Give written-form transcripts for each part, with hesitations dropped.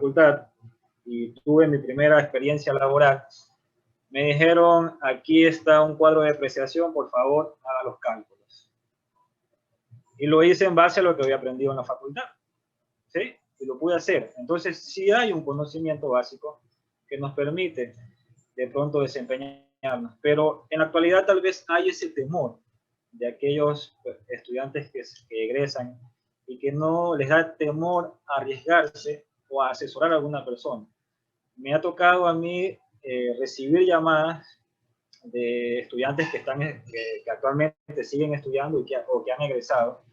facultad y tuve mi primera experiencia laboral, me dijeron, aquí está un cuadro de depreciación, por favor, haga los cálculos. Y lo hice en base a lo que había aprendido en la facultad, ¿sí? Y lo pude hacer. Entonces, sí hay un conocimiento básico que nos permite de pronto desempeñarnos, pero en la actualidad tal vez hay ese temor de aquellos estudiantes que egresan y que no les da temor a arriesgarse o a asesorar a alguna persona. Me ha tocado a mí recibir llamadas de estudiantes que actualmente siguen estudiando o que han egresado,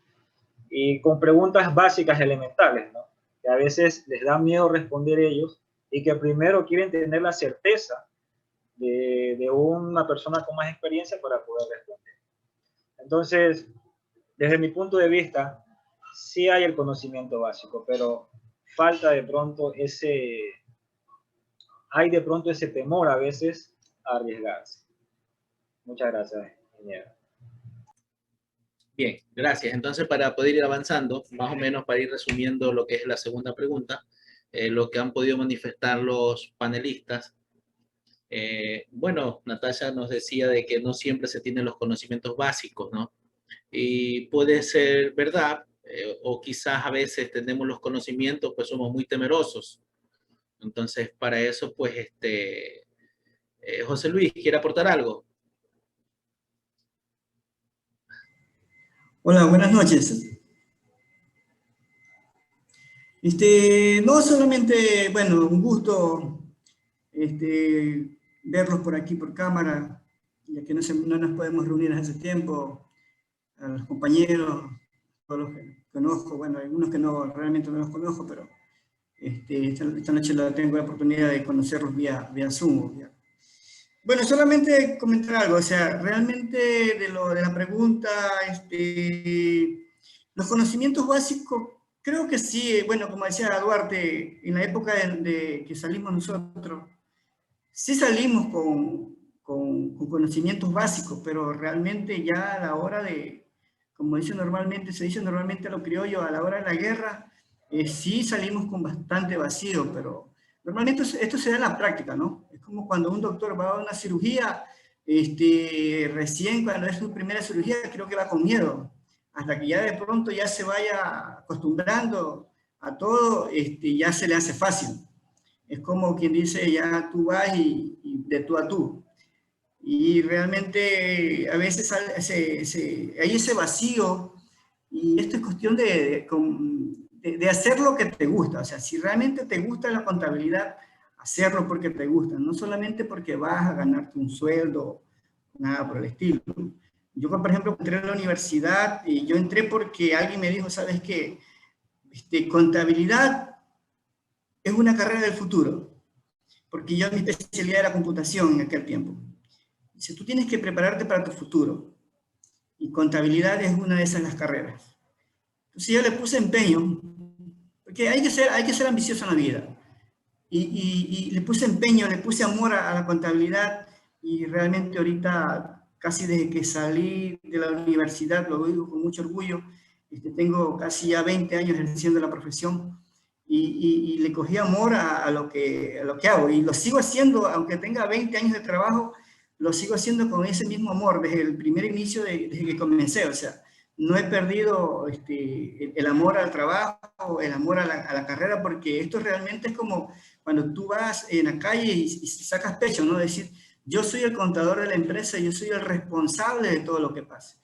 y con preguntas básicas elementales, ¿no? Que a veces les da miedo responder ellos y que primero quieren tener la certeza de una persona con más experiencia para poder responder. Entonces, desde mi punto de vista, sí hay el conocimiento básico, pero falta de pronto hay de pronto ese temor a veces a arriesgarse. Muchas gracias, ingeniero. Bien, gracias. Entonces, para poder ir avanzando, más o menos para ir resumiendo lo que es la segunda pregunta, lo que han podido manifestar los panelistas. Bueno, Natasha nos decía de que no siempre se tienen los conocimientos básicos, ¿no? Y puede ser verdad, o quizás a veces tenemos los conocimientos, pues somos muy temerosos. Entonces, para eso, pues, José Luis, ¿quiere aportar algo? Hola, buenas noches. No solamente, bueno, un gusto verlos por aquí por cámara, ya que no nos podemos reunir hace tiempo, a los compañeros, todos los que conozco, bueno, algunos que no, realmente no los conozco, pero esta noche tengo la oportunidad de conocerlos vía Zoom. Bueno, solamente comentar algo, o sea, realmente de la pregunta, los conocimientos básicos, creo que sí, bueno, como decía Duarte, en la época de que salimos nosotros, sí salimos con conocimientos básicos, pero realmente ya a la hora de, como se dice normalmente a lo criollo, a la hora de la guerra, sí salimos con bastante vacío, pero normalmente esto se da en la práctica, ¿no? Es como cuando un doctor va a una cirugía, recién cuando es su primera cirugía, creo que va con miedo, hasta que ya de pronto ya se vaya acostumbrando a todo, ya se le hace fácil. Es como quien dice, ya tú vas y de tú a tú. Y realmente a veces hay ese vacío, y esto es cuestión de hacer lo que te gusta. O sea, si realmente te gusta la contabilidad, hacerlo porque te gusta, no solamente porque vas a ganarte un sueldo, nada por el estilo. Yo, por ejemplo, entré a la universidad y yo entré porque alguien me dijo, ¿sabes qué? Contabilidad es una carrera del futuro, porque yo mi especialidad era computación en aquel tiempo. Dice, tú tienes que prepararte para tu futuro, y contabilidad es una de esas las carreras. Entonces yo le puse empeño, porque hay que ser ambicioso en la vida, y le puse empeño, le puse amor a la contabilidad, y realmente ahorita, casi desde que salí de la universidad, lo digo con mucho orgullo, tengo casi ya 20 años ejerciendo la profesión, y le cogí amor a lo que hago, y lo sigo haciendo, aunque tenga 20 años de trabajo, lo sigo haciendo con ese mismo amor, desde el primer inicio, desde que comencé. O sea, no he perdido el amor al trabajo, el amor a la carrera, porque esto realmente es como cuando tú vas en la calle y sacas pecho, ¿no? Decir, yo soy el contador de la empresa, yo soy el responsable de todo lo que pasa.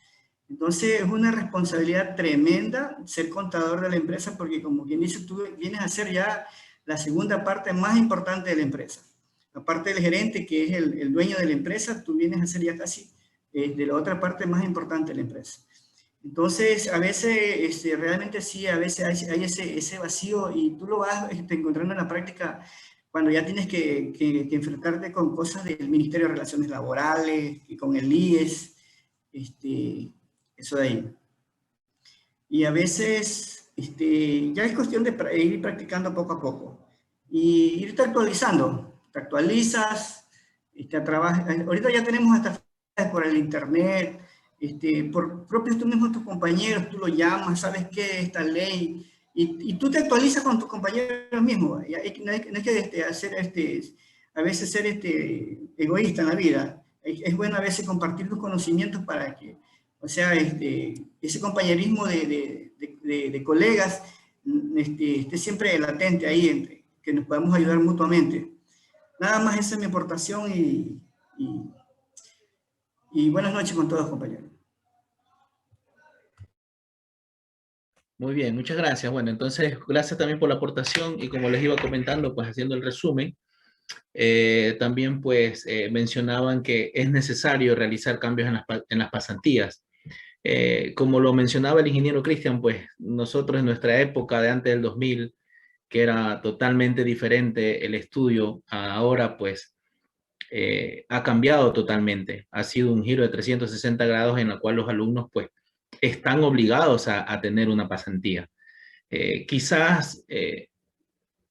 Entonces es una responsabilidad tremenda ser contador de la empresa, porque como quien dice, tú vienes a ser ya la segunda parte más importante de la empresa. Aparte del gerente, que es el dueño de la empresa, tú vienes a ser ya casi de la otra parte más importante de la empresa. Entonces, a veces, realmente sí, a veces hay ese vacío, y tú lo vas encontrando en la práctica cuando ya tienes que enfrentarte con cosas del Ministerio de Relaciones Laborales, y con el IES, eso de ahí. Y a veces ya es cuestión de ir practicando poco a poco y irte actualizando. Te actualizas, ahorita ya tenemos hasta por el internet, por propios tú mismos, tus compañeros, tú lo llamas, sabes qué, esta ley, Y tú te actualizas con tus compañeros mismos. No hay que hacer a veces ser egoísta en la vida. Es bueno a veces compartir tus conocimientos para que, o sea, ese compañerismo de colegas esté siempre latente ahí, que nos podamos ayudar mutuamente. Nada más esa es mi aportación y buenas noches con todos, compañeros. Muy bien, muchas gracias. Bueno, entonces, gracias también por la aportación y como les iba comentando, pues haciendo el resumen, también pues mencionaban que es necesario realizar cambios en las pasantías. Como lo mencionaba el ingeniero Cristian, pues nosotros en nuestra época de antes del 2000, que era totalmente diferente el estudio, ahora pues ha cambiado totalmente. Ha sido un giro de 360 grados en el cual los alumnos pues están obligados a tener una pasantía. Quizás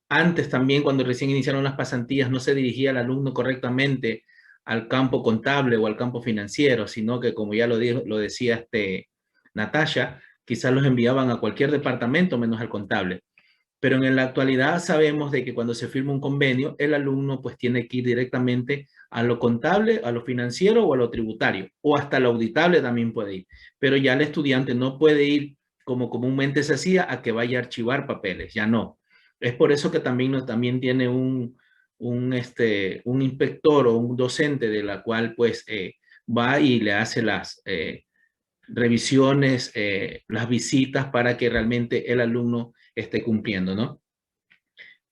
antes también, cuando recién iniciaron las pasantías, no se dirigía el alumno correctamente al campo contable o al campo financiero, sino que, como ya lo decía Natasha, quizás los enviaban a cualquier departamento menos al contable. Pero en la actualidad sabemos de que cuando se firma un convenio, el alumno pues tiene que ir directamente a lo contable, a lo financiero o a lo tributario, o hasta lo auditable también puede ir. Pero ya el estudiante no puede ir como comúnmente se hacía a que vaya a archivar papeles, ya no. Es por eso que también tiene un inspector o un docente de la cual pues va y le hace las revisiones, las visitas para que realmente el alumno esté cumpliendo, ¿no?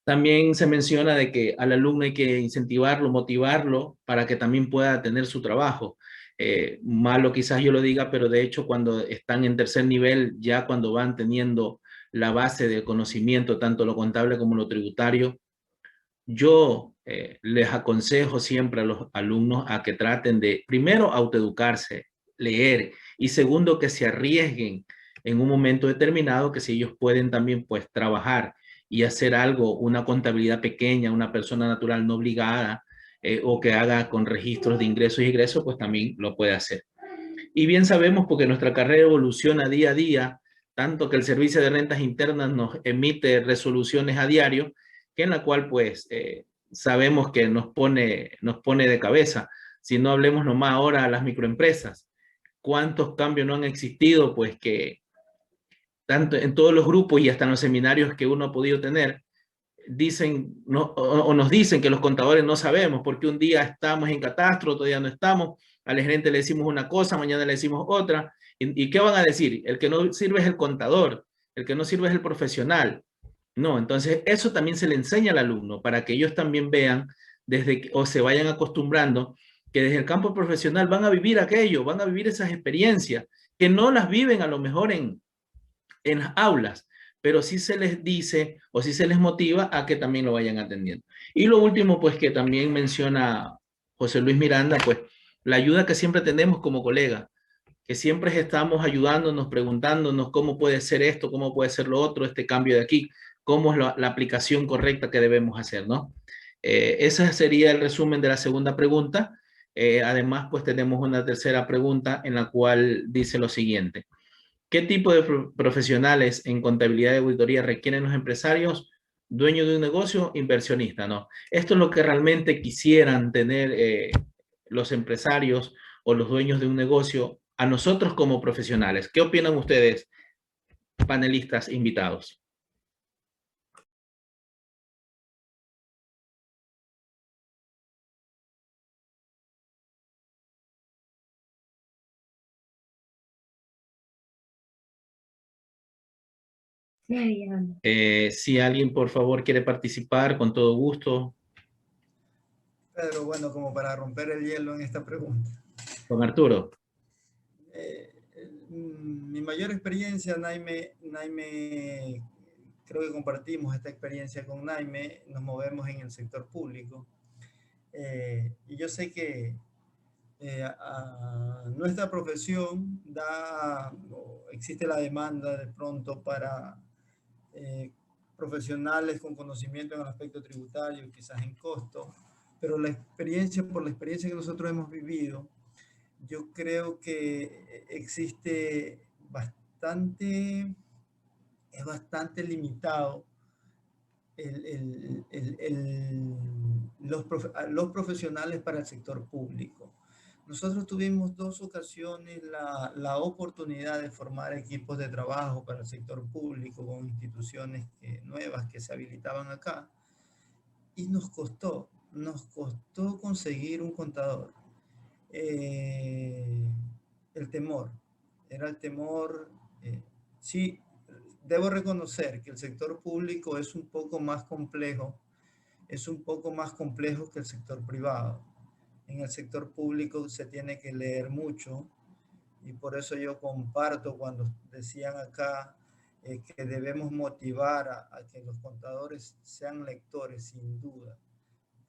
También se menciona de que al alumno hay que incentivarlo, motivarlo para que también pueda tener su trabajo. Malo quizás yo lo diga, pero de hecho cuando están en tercer nivel, ya cuando van teniendo la base de conocimiento, tanto lo contable como lo tributario, yo les aconsejo siempre a los alumnos a que traten de, primero, autoeducarse, leer, y segundo, que se arriesguen en un momento determinado, que si ellos pueden también pues trabajar y hacer algo, una contabilidad pequeña, una persona natural no obligada, o que haga con registros de ingresos y egresos, pues también lo puede hacer. Y bien sabemos, porque nuestra carrera evoluciona día a día, tanto que el Servicio de Rentas Internas nos emite resoluciones a diario, que en la cual pues sabemos que nos pone de cabeza. Si no hablemos nomás ahora a las microempresas, cuántos cambios no han existido, pues que tanto en todos los grupos y hasta en los seminarios que uno ha podido tener, dicen o nos dicen que los contadores no sabemos, porque un día estamos en catastro, otro día no estamos, al gerente le decimos una cosa, mañana le decimos otra, ¿y qué van a decir? El que no sirve es el contador, el que no sirve es el profesional. No, entonces eso también se le enseña al alumno para que ellos también vean o se vayan acostumbrando que desde el campo profesional van a vivir aquello, van a vivir esas experiencias, que no las viven a lo mejor en las aulas, pero sí se les dice o sí se les motiva a que también lo vayan atendiendo. Y lo último, pues que también menciona José Luis Miranda, pues la ayuda que siempre tenemos como colega, que siempre estamos ayudándonos, preguntándonos cómo puede ser esto, cómo puede ser lo otro, este cambio de aquí, cómo es la aplicación correcta que debemos hacer, ¿no? Ese sería el resumen de la segunda pregunta. Además, pues tenemos una tercera pregunta en la cual dice lo siguiente. ¿Qué tipo de profesionales en contabilidad y auditoría requieren los empresarios? Dueños de un negocio, inversionista, ¿no? Esto es lo que realmente quisieran tener los empresarios o los dueños de un negocio a nosotros como profesionales. ¿Qué opinan ustedes, panelistas invitados? Si alguien, por favor, quiere participar, con todo gusto. Pedro, bueno, como para romper el hielo en esta pregunta. Don Arturo. Mi mayor experiencia, Naime, creo que compartimos esta experiencia con Naime, nos movemos en el sector público. Y yo sé que a nuestra profesión existe la demanda de pronto para profesionales con conocimiento en el aspecto tributario, quizás en costo, pero por la experiencia que nosotros hemos vivido, yo creo que existe bastante es bastante limitado los profesionales para el sector público. Nosotros tuvimos 2 ocasiones la oportunidad de formar equipos de trabajo para el sector público con instituciones nuevas que se habilitaban acá, y nos costó conseguir un contador. El temor, era el temor. Sí, debo reconocer que el sector público es un poco más complejo que el sector privado. En el sector público se tiene que leer mucho, y por eso yo comparto cuando decían acá que debemos motivar a que los contadores sean lectores, sin duda,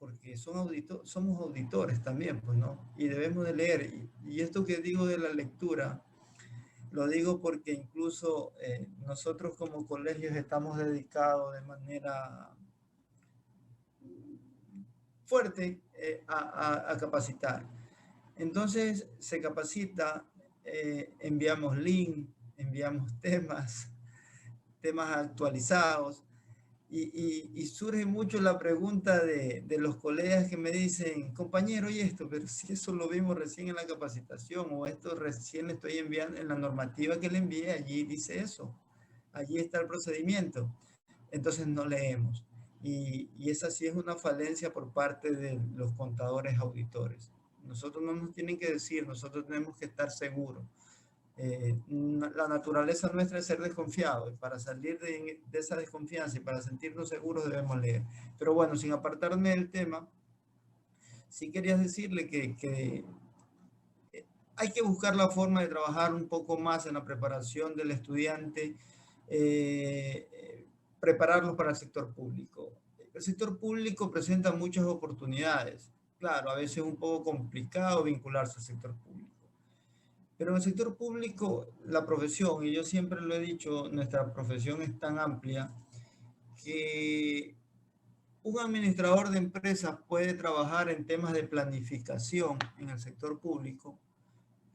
porque somos auditores también, pues, ¿no? Y debemos de leer. Y esto que digo de la lectura, lo digo porque incluso nosotros como colegios estamos dedicados de manera fuerte a capacitar. Entonces se capacita, enviamos link, enviamos temas actualizados, y surge mucho la pregunta de los colegas que me dicen, compañero, y esto, pero si eso lo vimos recién en la capacitación, o esto recién le estoy enviando en la normativa que le envié, allí dice eso, allí está el procedimiento. Entonces no leemos. Y esa sí es una falencia por parte de los contadores auditores. Nosotros no nos tienen que decir, nosotros tenemos que estar seguros. La naturaleza nuestra es ser desconfiados, y para salir de esa desconfianza y para sentirnos seguros debemos leer. Pero bueno, sin apartarme del tema, sí quería decirle que hay que buscar la forma de trabajar un poco más en la preparación del estudiante, prepararlo para el sector público. El sector público presenta muchas oportunidades. Claro, a veces es un poco complicado vincularse al sector público. Pero en el sector público, la profesión, y yo siempre lo he dicho, nuestra profesión es tan amplia que un administrador de empresas puede trabajar en temas de planificación en el sector público,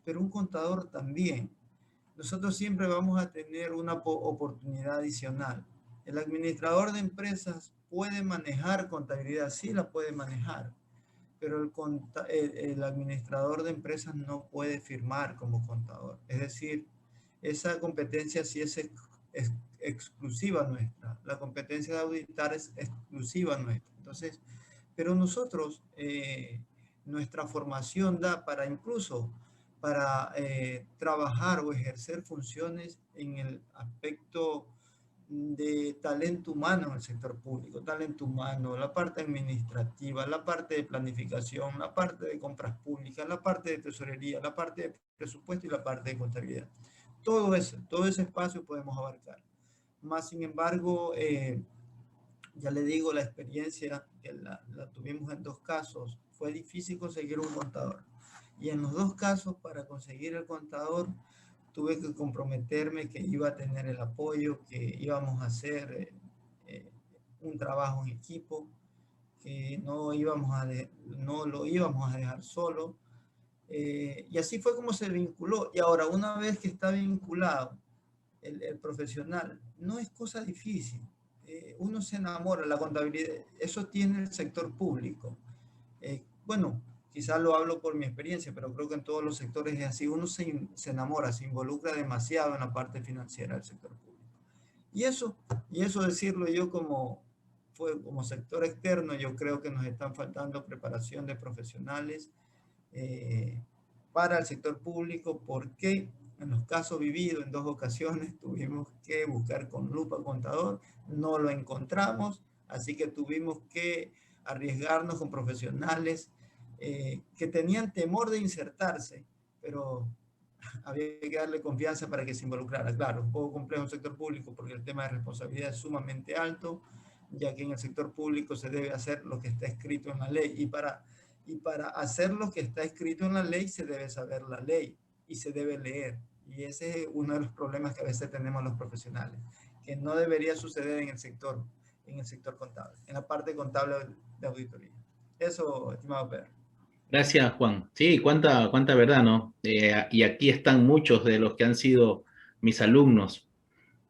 pero un contador también. Nosotros siempre vamos a tener una oportunidad adicional. El administrador de empresas puede manejar contabilidad, sí la puede manejar, pero el administrador de empresas no puede firmar como contador. Es decir, esa competencia sí es exclusiva nuestra. La competencia de auditar es exclusiva nuestra. Entonces, pero nosotros, nuestra formación da para incluso para trabajar o ejercer funciones en el aspecto de talento humano en el sector público, talento humano, la parte administrativa, la parte de planificación, la parte de compras públicas, la parte de tesorería, la parte de presupuesto y la parte de contabilidad. Todo ese espacio podemos abarcar. Más sin embargo, ya le digo, la experiencia que la tuvimos en 2 casos, fue difícil conseguir un contador. Y en los 2 casos, para conseguir el contador, tuve que comprometerme que iba a tener el apoyo, que íbamos a hacer un trabajo en equipo, que no lo íbamos a dejar solo. Y así fue como se vinculó. Y ahora, una vez que está vinculado el profesional, no es cosa difícil. Uno se enamora, la contabilidad, eso tiene el sector público. Bueno, quizás lo hablo por mi experiencia, pero creo que en todos los sectores es así. Uno se enamora, se involucra demasiado en la parte financiera del sector público. Y eso decirlo yo como sector externo, yo creo que nos están faltando preparación de profesionales para el sector público, porque en los casos vividos en 2 ocasiones tuvimos que buscar con lupa contador, no lo encontramos, así que tuvimos que arriesgarnos con profesionales que tenían temor de insertarse, pero había que darle confianza para que se involucrara. Claro, un poco complejo el sector público porque el tema de responsabilidad es sumamente alto, ya que en el sector público se debe hacer lo que está escrito en la ley, y para hacer lo que está escrito en la ley se debe saber la ley y se debe leer. Y ese es uno de los problemas que a veces tenemos los profesionales, que no debería suceder en el sector contable, en la parte contable de auditoría. Eso, estimado Pedro. Gracias, Juan. Sí, cuánta verdad, ¿no? Y aquí están muchos de los que han sido mis alumnos,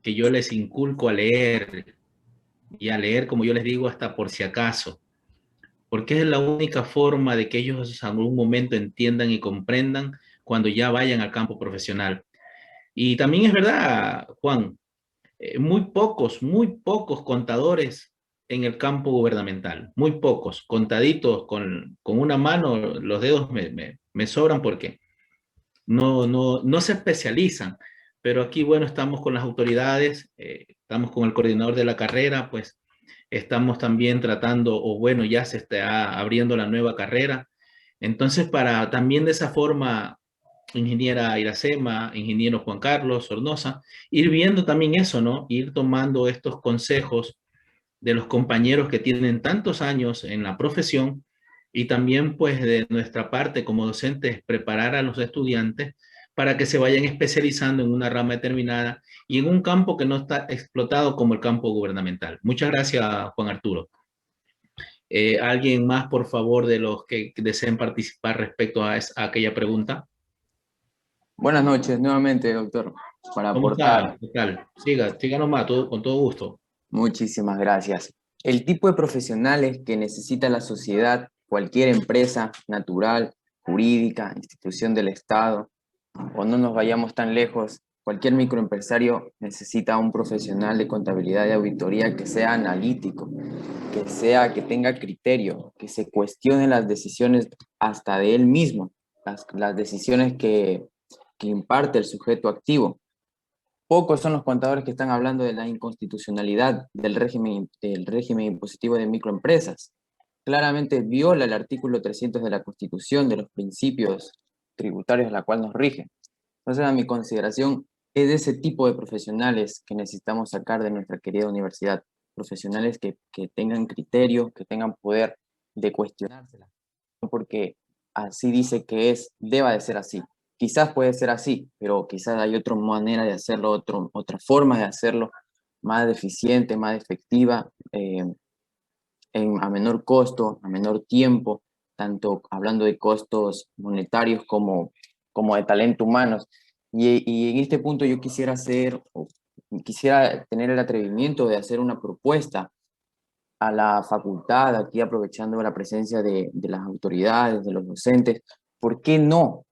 que yo les inculco a leer, y a leer, como yo les digo, hasta por si acaso, porque es la única forma de que ellos en algún momento entiendan y comprendan cuando ya vayan al campo profesional. Y también es verdad, Juan, muy pocos contadores en el campo gubernamental, muy pocos, contaditos con una mano, los dedos me sobran porque no se especializan, pero aquí, bueno, estamos con las autoridades, estamos con el coordinador de la carrera, pues estamos también tratando, o bueno, ya se está abriendo la nueva carrera. Entonces, para también de esa forma, ingeniera Iracema, ingeniero Juan Carlos Sornosa, ir viendo también eso, ¿no? Ir tomando estos consejos de los compañeros que tienen tantos años en la profesión y también pues de nuestra parte como docentes preparar a los estudiantes para que se vayan especializando en una rama determinada y en un campo que no está explotado como el campo gubernamental. Muchas gracias, Juan Arturo. ¿Alguien más, por favor, de los que deseen participar respecto a aquella pregunta? Buenas noches nuevamente, doctor, para ¿Cómo está? aportar. ¿Qué tal? Siga nomás, con todo gusto. Muchísimas gracias. El tipo de profesionales que necesita la sociedad, cualquier empresa natural, jurídica, institución del Estado, o no nos vayamos tan lejos, cualquier microempresario necesita un profesional de contabilidad y auditoría que sea analítico, que tenga criterio, que se cuestione las decisiones hasta de él mismo, las decisiones que imparte el sujeto activo. Pocos son los contadores que están hablando de la inconstitucionalidad del régimen impositivo de microempresas. Claramente viola el artículo 300 de la Constitución, de los principios tributarios a la cual nos rige. Entonces, a mi consideración, es de ese tipo de profesionales que necesitamos sacar de nuestra querida universidad. Profesionales que tengan criterio, que tengan poder de cuestionársela. No porque así dice que es, deba de ser así. Quizás puede ser así, pero quizás hay otra manera de hacerlo, otra forma de hacerlo, más eficiente, más efectiva, a menor costo, a menor tiempo, tanto hablando de costos monetarios como de talento humanos. Y en este punto yo quisiera tener el atrevimiento de hacer una propuesta a la facultad, aquí aprovechando la presencia de las autoridades, de los docentes. ¿Por qué no?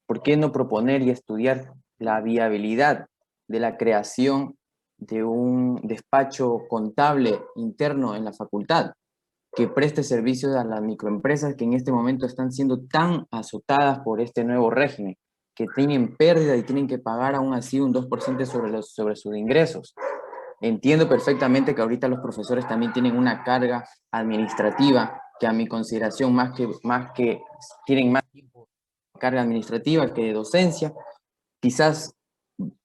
¿Por qué no proponer y estudiar la viabilidad de la creación de un despacho contable interno en la facultad que preste servicios a las microempresas que en este momento están siendo tan azotadas por este nuevo régimen, que tienen pérdida y tienen que pagar aún así un 2% sobre sus ingresos? Entiendo perfectamente que ahorita los profesores también tienen una carga administrativa que a mi consideración más que tienen más tiempo de carga administrativa que de docencia. Quizás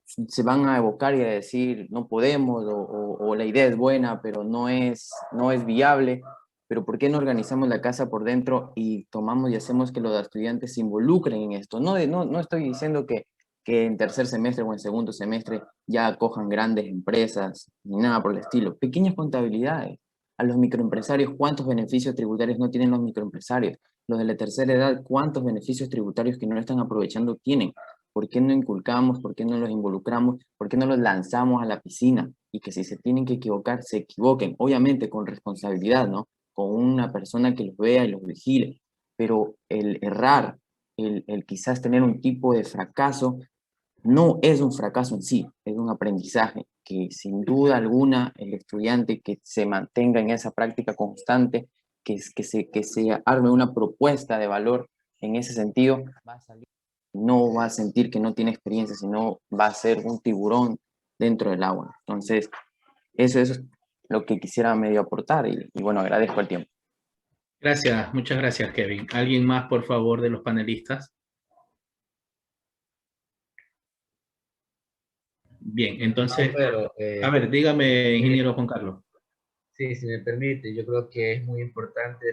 se van a evocar y a decir no podemos o la idea es buena pero no es viable, pero ¿por qué no organizamos la casa por dentro y tomamos y hacemos que los estudiantes se involucren en esto? No estoy diciendo que en tercer semestre o en segundo semestre ya acojan grandes empresas, ni nada por el estilo. Pequeñas contabilidades. A los microempresarios, ¿cuántos beneficios tributarios no tienen los microempresarios? Los de la tercera edad, ¿cuántos beneficios tributarios que no están aprovechando tienen? ¿Por qué no inculcamos? ¿Por qué no los involucramos? ¿Por qué no los lanzamos a la piscina? Y que si se tienen que equivocar, se equivoquen. Obviamente con responsabilidad, ¿no? Con una persona que los vea y los vigile. Pero el errar, el quizás tener un tipo de fracaso, no es un fracaso en sí, es un aprendizaje que sin duda alguna el estudiante que se mantenga en esa práctica constante, que se arme una propuesta de valor en ese sentido, va a salir, no va a sentir que no tiene experiencia, sino va a ser un tiburón dentro del agua. Entonces, eso es lo que quisiera medio aportar y bueno, agradezco el tiempo. Gracias, muchas gracias, Kevin. ¿Alguien más, por favor, de los panelistas? Bien, entonces, No, pero, a ver, dígame, ingeniero Juan Carlos. sí, si me permite, yo creo que es muy importante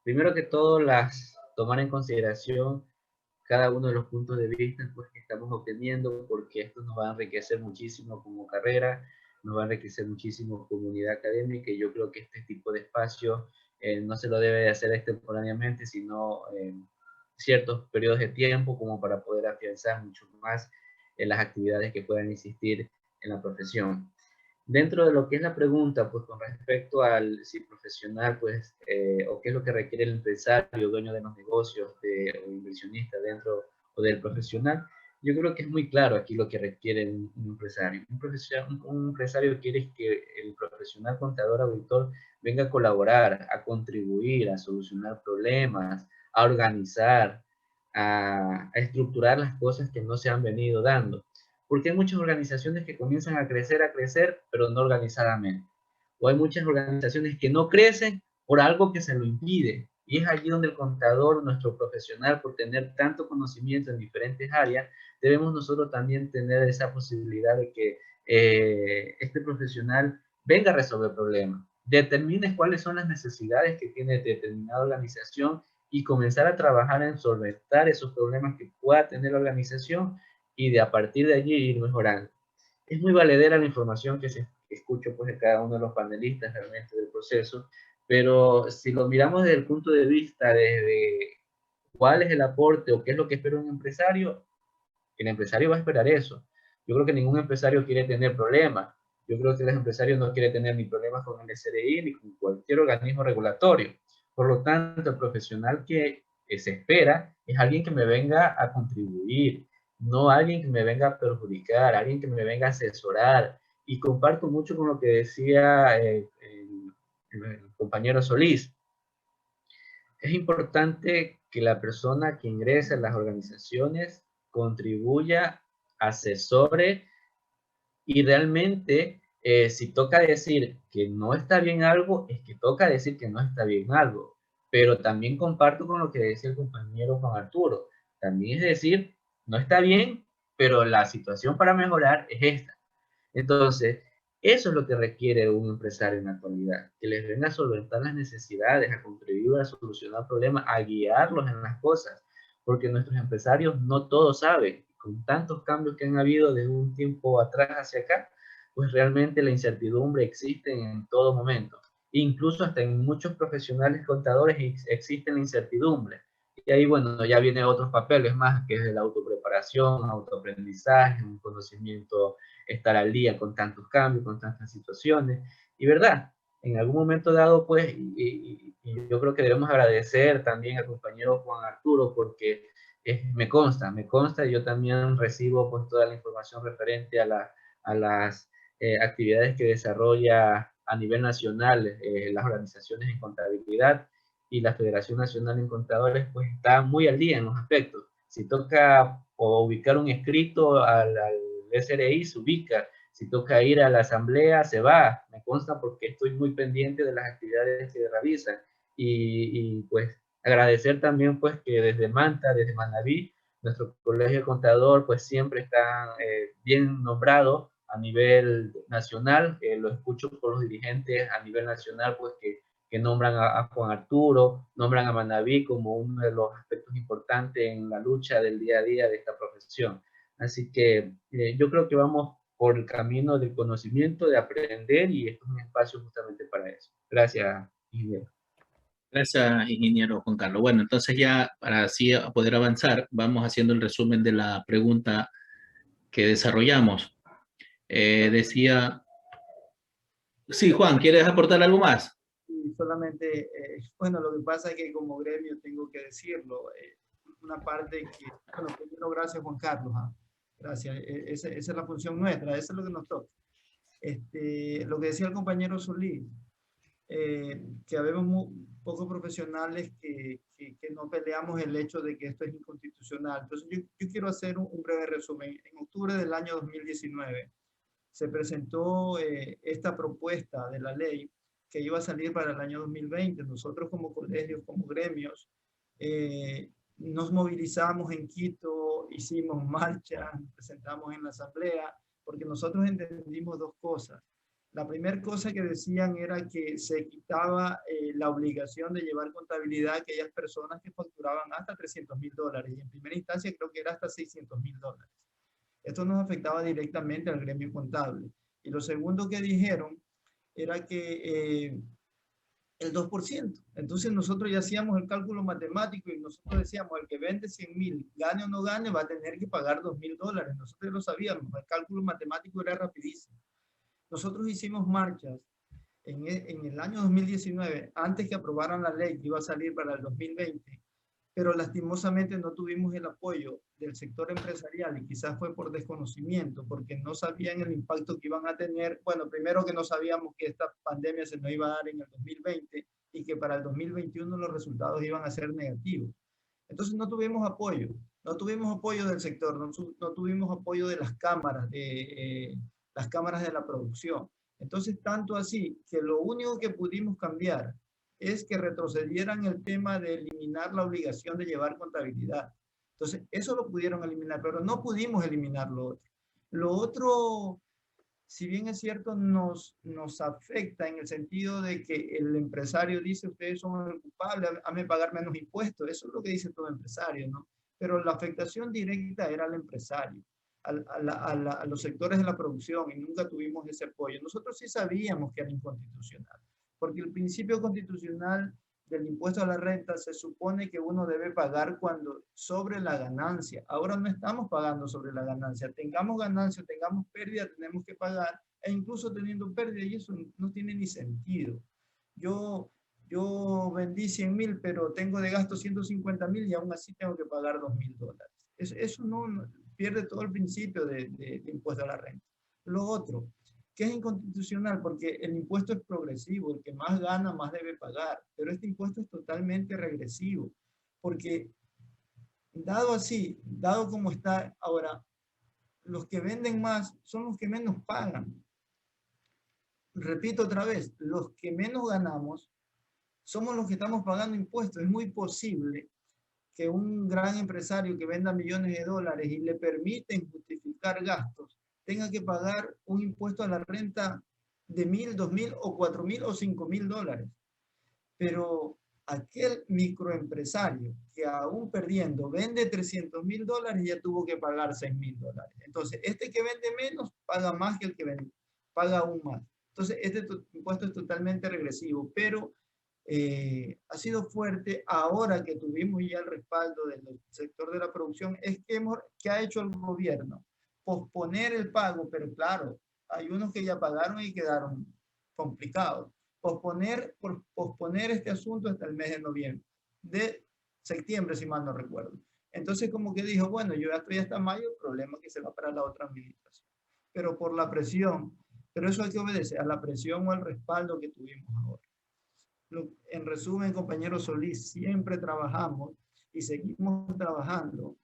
primero que todo, tomar en consideración cada uno de los puntos de vista pues, que estamos obteniendo, porque esto nos va a enriquecer muchísimo como carrera, nos va a enriquecer muchísimo como unidad académica, y yo creo que este tipo de espacio no se lo debe de hacer extemporáneamente, sino en ciertos periodos de tiempo, como para poder afianzar mucho más en las actividades que puedan existir la profesión. Dentro de lo que es la pregunta, pues con respecto al si profesional, pues, o qué es lo que requiere el empresario, dueño de los negocios, o inversionista dentro o del profesional, yo creo que es muy claro aquí lo que requiere un empresario. Un empresario quiere que el profesional contador auditor venga a colaborar, a contribuir, a solucionar problemas, a organizar, a estructurar las cosas que no se han venido dando. Porque hay muchas organizaciones que comienzan a crecer, pero no organizadamente. O hay muchas organizaciones que no crecen por algo que se lo impide. Y es allí donde el contador, nuestro profesional, por tener tanto conocimiento en diferentes áreas, debemos nosotros también tener esa posibilidad de que este profesional venga a resolver problemas, determine cuáles son las necesidades que tiene determinada organización y comenzar a trabajar en solventar esos problemas que pueda tener la organización y a partir de allí ir mejorando. Es muy valedera la información que escucho pues de cada uno de los panelistas realmente del proceso, pero si lo miramos desde el punto de vista desde cuál es el aporte o qué es lo que espera un empresario, el empresario va a esperar eso. Yo creo que ningún empresario quiere tener problemas. Yo creo que el empresario no quiere tener ni problemas con el SRI ni con cualquier organismo regulatorio. Por lo tanto, el profesional que se espera es alguien que me venga a contribuir, no alguien que me venga a perjudicar, alguien que me venga a asesorar. Y comparto mucho con lo que decía el compañero Solís. Es importante que la persona que ingresa en las organizaciones contribuya, asesore y realmente si toca decir que no está bien algo, es que toca decir que no está bien algo. Pero también comparto con lo que decía el compañero Juan Arturo. También es decir, no está bien, pero la situación para mejorar es esta. Entonces, eso es lo que requiere un empresario en la actualidad, que les venga a solventar las necesidades, a contribuir a solucionar problemas, a guiarlos en las cosas, porque nuestros empresarios no todos saben, con tantos cambios que han habido desde un tiempo atrás hacia acá, pues realmente la incertidumbre existe en todo momento. Incluso hasta en muchos profesionales contadores existe la incertidumbre. Y ahí, bueno, ya vienen otros papeles más, que es de la autopreparación, autoaprendizaje, un conocimiento, estar al día con tantos cambios, con tantas situaciones. Y verdad, en algún momento dado, pues, y yo creo que debemos agradecer también al compañero Juan Arturo, porque me consta, yo también recibo pues toda la información referente a las actividades que desarrolla a nivel nacional las organizaciones en contabilidad y la Federación Nacional en Contadores, pues está muy al día en los aspectos. Si toca o ubicar un escrito al SRI, se ubica. Si toca ir a la asamblea, se va. Me consta porque estoy muy pendiente de las actividades que realizan. Y pues agradecer también pues que desde Manta, desde Manabí, nuestro colegio contador pues siempre está bien nombrado a nivel nacional. Lo escucho por los dirigentes a nivel nacional pues que nombran a Juan Arturo, nombran a Manabí como uno de los aspectos importantes en la lucha del día a día de esta profesión. Así que yo creo que vamos por el camino del conocimiento, de aprender, y esto es un espacio justamente para eso. Gracias, ingeniero. Gracias, ingeniero Juan Carlos. Bueno, entonces ya para así poder avanzar, vamos haciendo el resumen de la pregunta que desarrollamos. Decía... Sí, Juan, ¿quieres aportar algo más? Y solamente, bueno, lo que pasa es que como gremio tengo que decirlo, una parte que, bueno, primero gracias Juan Carlos, gracias, esa es la función nuestra, eso es lo que nos toca. Lo que decía el compañero Solís, que habemos pocos profesionales que no peleamos el hecho de que esto es inconstitucional. Entonces yo quiero hacer un breve resumen. En octubre del año 2019 se presentó esta propuesta de la ley que iba a salir para el año 2020. Nosotros como colegios, como gremios, nos movilizamos en Quito, hicimos marcha, nos presentamos en la asamblea, porque nosotros entendimos dos cosas. La primera cosa que decían era que se quitaba la obligación de llevar contabilidad a aquellas personas que facturaban hasta $300,000 y en primera instancia creo que era hasta $600,000. Esto nos afectaba directamente al gremio contable. Y lo segundo que dijeron era que el 2%. Entonces nosotros ya hacíamos el cálculo matemático y nosotros decíamos, el que vende 100.000, gane o no gane, va a tener que pagar $2.000. Nosotros lo sabíamos, el cálculo matemático era rapidísimo. Nosotros hicimos marchas en el año 2019, antes que aprobaran la ley que iba a salir para el 2020, pero lastimosamente no tuvimos el apoyo del sector empresarial y quizás fue por desconocimiento, porque no sabían el impacto que iban a tener. Bueno, primero que no sabíamos que esta pandemia se nos iba a dar en el 2020 y que para el 2021 los resultados iban a ser negativos. Entonces no tuvimos apoyo del sector, no tuvimos apoyo de las cámaras de la producción. Entonces, tanto así que lo único que pudimos cambiar es que retrocedieran el tema de eliminar la obligación de llevar contabilidad. Entonces, eso lo pudieron eliminar, pero no pudimos eliminar lo otro. Lo otro, si bien es cierto, nos afecta en el sentido de que el empresario dice, ustedes son el culpable, hazme pagar menos impuestos. Eso es lo que dice todo empresario, ¿no? Pero la afectación directa era al empresario, a los sectores de la producción, y nunca tuvimos ese apoyo. Nosotros sí sabíamos que era inconstitucional, porque el principio constitucional del impuesto a la renta se supone que uno debe pagar cuando sobre la ganancia. Ahora no estamos pagando sobre la ganancia. Tengamos ganancia, tengamos pérdida, tenemos que pagar, e incluso teniendo pérdida, y eso no tiene ni sentido. Yo vendí 100.000, pero tengo de gasto 150.000 y aún así tengo que pagar $2.000. Eso no pierde todo el principio de impuesto a la renta. Lo otro, que es inconstitucional porque el impuesto es progresivo, el que más gana más debe pagar, pero este impuesto es totalmente regresivo, porque dado así, dado como está ahora, los que venden más son los que menos pagan. Repito otra vez, los que menos ganamos somos los que estamos pagando impuestos. Es muy posible que un gran empresario que venda millones de dólares y le permiten justificar gastos tenga que pagar un impuesto a la renta de $1.000, $2.000 o $4.000 o $5.000. Pero aquel microempresario que aún perdiendo vende $300.000 ya tuvo que pagar $6.000. Entonces, este que vende menos paga más que el que vende, paga aún más. Entonces, este impuesto es totalmente regresivo, pero ha sido fuerte ahora que tuvimos ya el respaldo del sector de la producción. Es que ¿qué ha hecho el gobierno? Posponer el pago, pero claro, hay unos que ya pagaron y quedaron complicados. Posponer este asunto hasta el mes de noviembre, de septiembre, si mal no recuerdo. Entonces, como que dijo, bueno, yo ya estoy hasta mayo, el problema es que se va para la otra administración. Pero por la presión, pero eso hay que obedecer a la presión o al respaldo que tuvimos ahora. En resumen, compañero Solís, siempre trabajamos y seguimos trabajando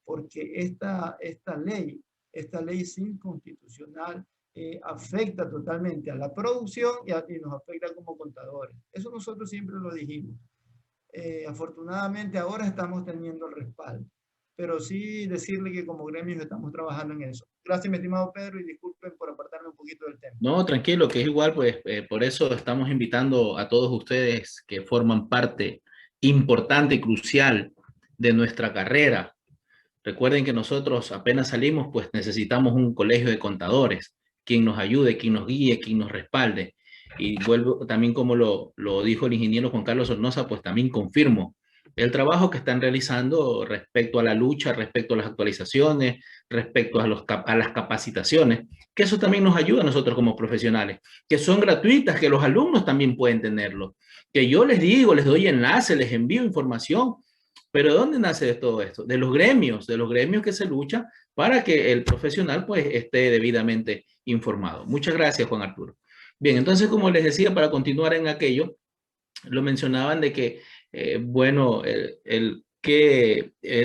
porque esta ley es inconstitucional, afecta totalmente a la producción y nos afecta como contadores. Eso nosotros siempre lo dijimos. Afortunadamente ahora estamos teniendo el respaldo, pero sí decirle que como gremios estamos trabajando en eso. Gracias, mi estimado Pedro, y disculpen por apartarme un poquito del tema. No, tranquilo, que es igual, pues por eso estamos invitando a todos ustedes que forman parte importante y crucial de nuestra carrera. Recuerden que nosotros apenas salimos, pues necesitamos un colegio de contadores, quien nos ayude, quien nos guíe, quien nos respalde. Y vuelvo también, como lo dijo el ingeniero Juan Carlos Sornosa, pues también confirmo el trabajo que están realizando respecto a la lucha, respecto a las actualizaciones, respecto a las capacitaciones, que eso también nos ayuda a nosotros como profesionales, que son gratuitas, que los alumnos también pueden tenerlo, que yo les digo, les doy enlace, les envío información. Pero ¿de dónde nace todo esto? De los gremios que se luchan para que el profesional pues esté debidamente informado. Muchas gracias, Juan Arturo. Bien, entonces, como les decía, para continuar en aquello, lo mencionaban de que, bueno,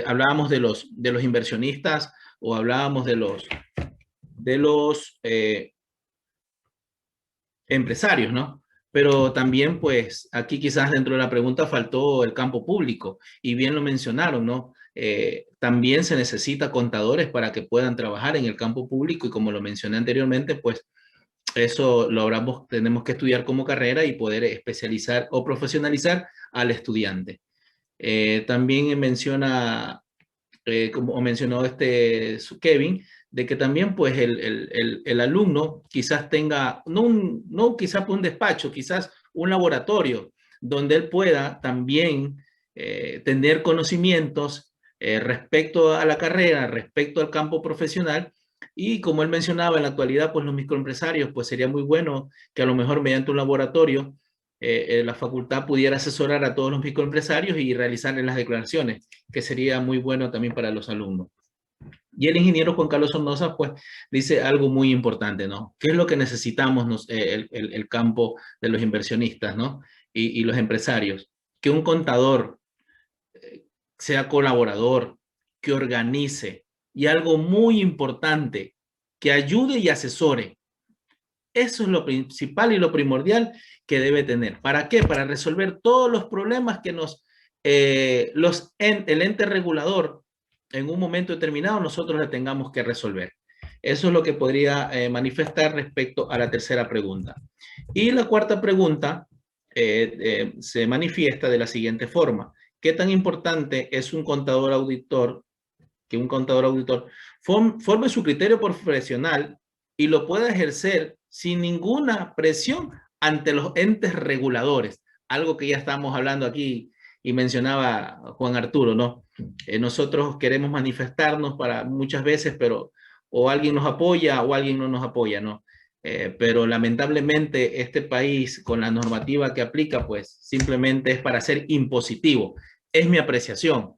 hablábamos de los inversionistas o hablábamos de los empresarios, ¿no? Pero también, pues, aquí quizás dentro de la pregunta faltó el campo público, y bien lo mencionaron, ¿no? También se necesita contadores para que puedan trabajar en el campo público, y como lo mencioné anteriormente, pues, eso tenemos que estudiar como carrera y poder especializar o profesionalizar al estudiante. También menciona, como mencionó Kevin, de que también pues el alumno quizás tenga, no quizás un despacho, quizás un laboratorio donde él pueda también tener conocimientos respecto a la carrera, respecto al campo profesional. Y como él mencionaba, en la actualidad, pues los microempresarios, pues sería muy bueno que a lo mejor mediante un laboratorio la facultad pudiera asesorar a todos los microempresarios y realizarles las declaraciones, que sería muy bueno también para los alumnos. Y el ingeniero Juan Carlos Sornosa, pues, dice algo muy importante, ¿no? ¿Qué es lo que necesitamos el campo de los inversionistas, ¿no? Y los empresarios? Que un contador sea colaborador, que organice, y algo muy importante, que ayude y asesore. Eso es lo principal y lo primordial que debe tener. ¿Para qué? Para resolver todos los problemas que el ente regulador en un momento determinado nosotros le tengamos que resolver. Eso es lo que podría manifestar respecto a la tercera pregunta. Y la cuarta pregunta se manifiesta de la siguiente forma. ¿Qué tan importante es un contador auditor, que un contador auditor forme su criterio profesional y lo pueda ejercer sin ninguna presión ante los entes reguladores? Algo que ya estamos hablando aquí y mencionaba Juan Arturo, ¿no? Nosotros queremos manifestarnos para muchas veces, pero o alguien nos apoya o alguien no nos apoya, ¿no? Pero lamentablemente este país, con la normativa que aplica, pues simplemente es para ser impositivo. Es mi apreciación.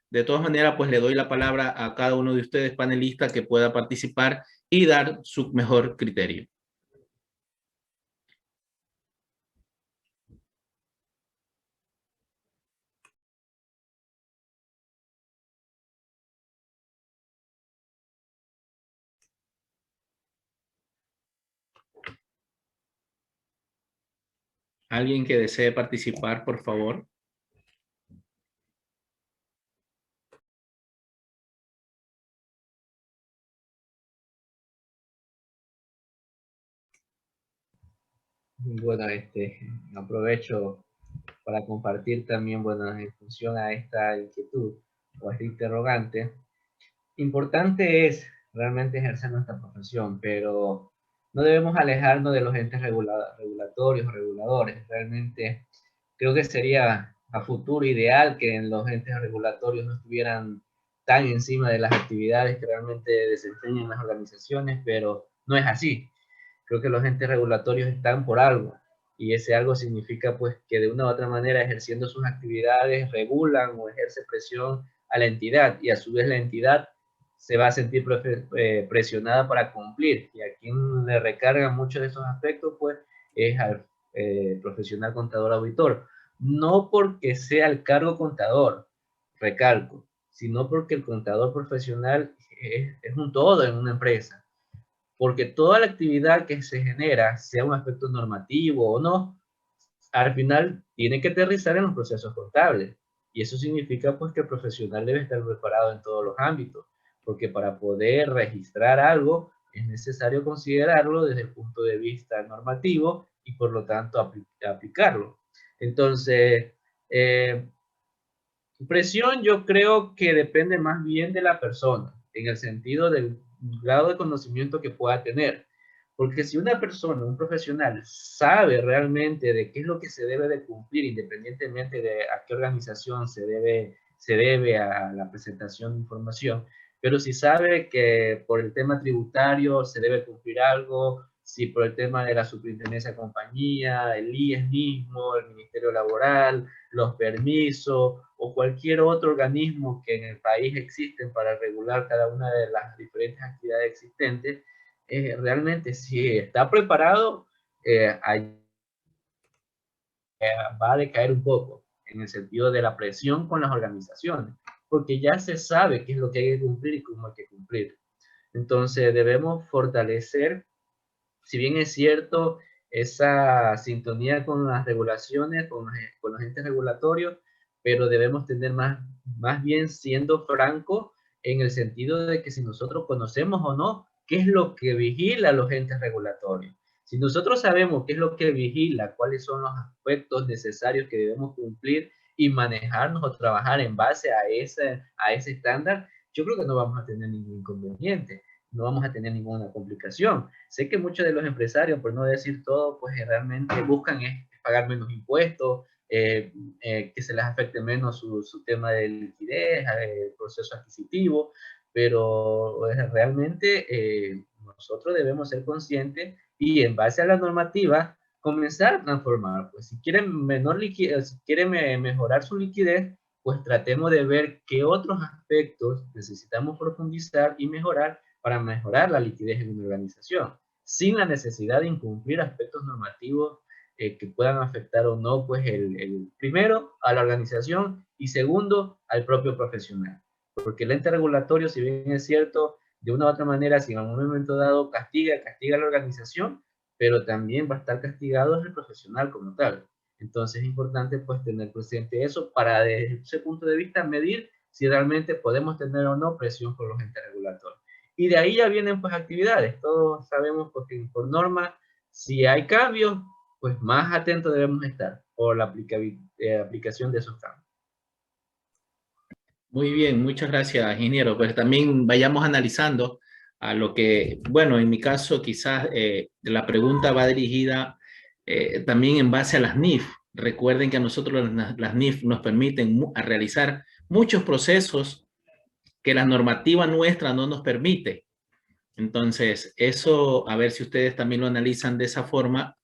De todas maneras, pues le doy la palabra a cada uno de ustedes panelistas que pueda participar y dar su mejor criterio. ¿Alguien que desee participar, por favor? Bueno, aprovecho para compartir también, bueno, en función a esta inquietud o a esta interrogante, importante es realmente ejercer nuestra profesión, pero no debemos alejarnos de los entes regulatorios o reguladores. Realmente creo que sería a futuro ideal que los entes regulatorios no estuvieran tan encima de las actividades que realmente desempeñan las organizaciones, pero no es así. Creo que los entes regulatorios están por algo, y ese algo significa pues que de una u otra manera, ejerciendo sus actividades, regulan o ejerce presión a la entidad, y a su vez la entidad se va a sentir presionada para cumplir, y a quien le recargan muchos de esos aspectos pues es al profesional contador auditor, no porque sea el cargo contador, recalco, sino porque el contador profesional es un todo en una empresa, porque toda la actividad que se genera, sea un aspecto normativo o no, al final tiene que aterrizar en los procesos contables. Y eso significa pues que el profesional debe estar preparado en todos los ámbitos, porque para poder registrar algo es necesario considerarlo desde el punto de vista normativo y por lo tanto aplicarlo. Entonces, presión yo creo que depende más bien de la persona, en el sentido del grado de conocimiento que pueda tener. Porque si una persona, un profesional, sabe realmente de qué es lo que se debe de cumplir, independientemente de a qué organización se debe a la presentación de información, pero si sabe que por el tema tributario se debe cumplir algo, si por el tema de la superintendencia de compañía, el IES mismo, el Ministerio Laboral, los permisos o cualquier otro organismo que en el país existen para regular cada una de las diferentes actividades existentes, realmente si está preparado, va a decaer un poco en el sentido de la presión con las organizaciones, porque ya se sabe qué es lo que hay que cumplir y cómo hay que cumplir. Entonces debemos fortalecer, si bien es cierto, esa sintonía con las regulaciones, con los entes regulatorios, pero debemos tener más bien siendo franco en el sentido de que si nosotros conocemos o no qué es lo que vigila los entes regulatorios. Si nosotros sabemos qué es lo que vigila, cuáles son los aspectos necesarios que debemos cumplir y manejarnos o trabajar en base a ese estándar, yo creo que no vamos a tener ningún inconveniente, no vamos a tener ninguna complicación. Sé que muchos de los empresarios, por no decir todo, pues realmente buscan es pagar menos impuestos, que se les afecte menos su tema de liquidez, el proceso adquisitivo, pero realmente nosotros debemos ser conscientes y en base a la normativa comenzar a transformar. Pues si quieren menor liquidez, si quieren mejorar su liquidez, pues tratemos de ver qué otros aspectos necesitamos profundizar y mejorar para mejorar la liquidez en una organización, sin la necesidad de incumplir aspectos normativos que puedan afectar o no, pues primero a la organización y segundo al propio profesional. Porque el ente regulatorio, si bien es cierto, de una u otra manera, si en algún momento dado castiga a la organización, pero también va a estar castigado el profesional como tal. Entonces es importante pues tener presente eso para desde ese punto de vista medir si realmente podemos tener o no presión por los entes regulatorios. Y de ahí ya vienen pues actividades. Todos sabemos porque por norma, si hay cambios, pues más atentos debemos estar por la aplicación de esos cambios. Muy bien, muchas gracias, ingeniero. Pues también vayamos analizando a lo que, bueno, en mi caso quizás la pregunta va dirigida también en base a las NIF. Recuerden que a nosotros las NIF nos permiten realizar muchos procesos que la normativa nuestra no nos permite. Entonces, eso, a ver si ustedes también lo analizan de esa forma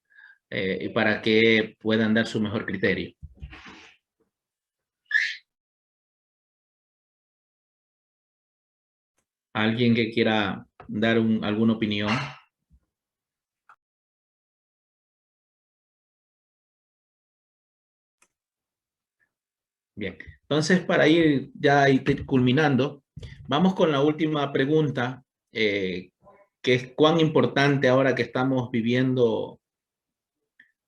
para que puedan dar su mejor criterio. ¿Alguien que quiera dar alguna opinión? Bien, entonces para ir ya culminando, vamos con la última pregunta, que es cuán importante ahora que estamos viviendo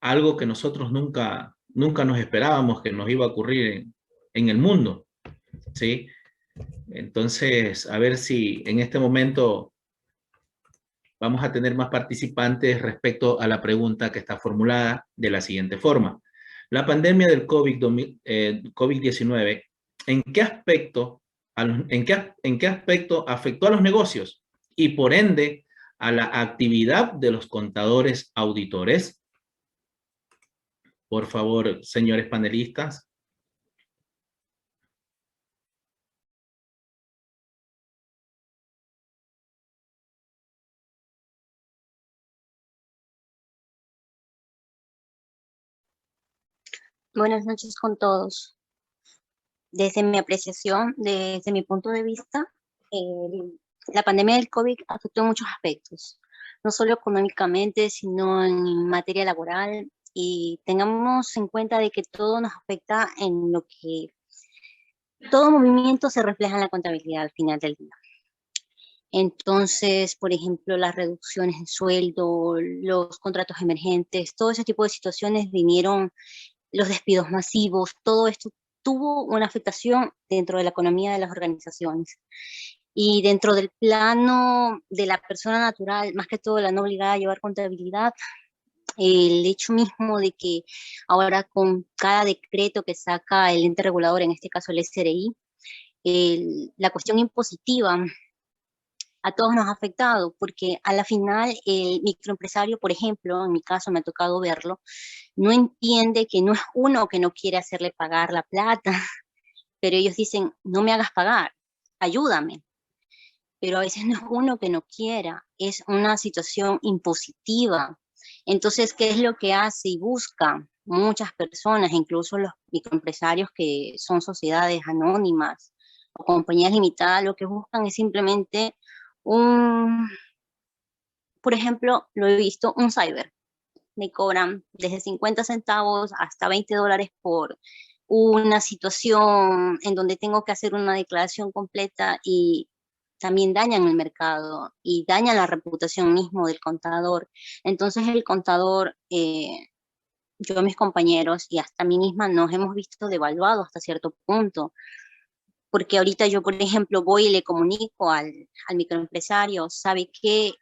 algo que nosotros nunca nos esperábamos que nos iba a ocurrir en el mundo, ¿sí? Entonces, a ver si en este momento vamos a tener más participantes respecto a la pregunta que está formulada de la siguiente forma. La pandemia del COVID-19, ¿en qué aspecto afectó a los negocios y por ende a la actividad de los contadores auditores? Por favor, señores panelistas. Buenas noches con todos. Desde mi apreciación, desde mi punto de vista, la pandemia del COVID afectó en muchos aspectos, no solo económicamente, sino en materia laboral, y tengamos en cuenta de que todo nos afecta en lo que todo movimiento se refleja en la contabilidad al final del día. Entonces, por ejemplo, las reducciones de sueldo, los contratos emergentes, todo ese tipo de situaciones vinieron, los despidos masivos, todo esto tuvo una afectación dentro de la economía de las organizaciones. Y dentro del plano de la persona natural, más que todo la no obligada a llevar contabilidad, el hecho mismo de que ahora con cada decreto que saca el ente regulador, en este caso el SRI, la cuestión impositiva a todos nos ha afectado, porque a la final el microempresario, por ejemplo, en mi caso me ha tocado verlo, no entiende que no es uno que no quiere hacerle pagar la plata, pero ellos dicen, no me hagas pagar, ayúdame. Pero a veces no es uno que no quiera, es una situación impositiva. Entonces, ¿qué es lo que hace y busca muchas personas, incluso los microempresarios que son sociedades anónimas o compañías limitadas? Lo que buscan es simplemente por ejemplo, lo he visto, un cyber. Me cobran desde 50 centavos hasta $20 por una situación en donde tengo que hacer una declaración completa, y también dañan el mercado y dañan la reputación mismo del contador. Entonces el contador, yo, mis compañeros y hasta mí misma nos hemos visto devaluados hasta cierto punto. Porque ahorita yo, por ejemplo, voy y le comunico al microempresario, ¿sabe qué?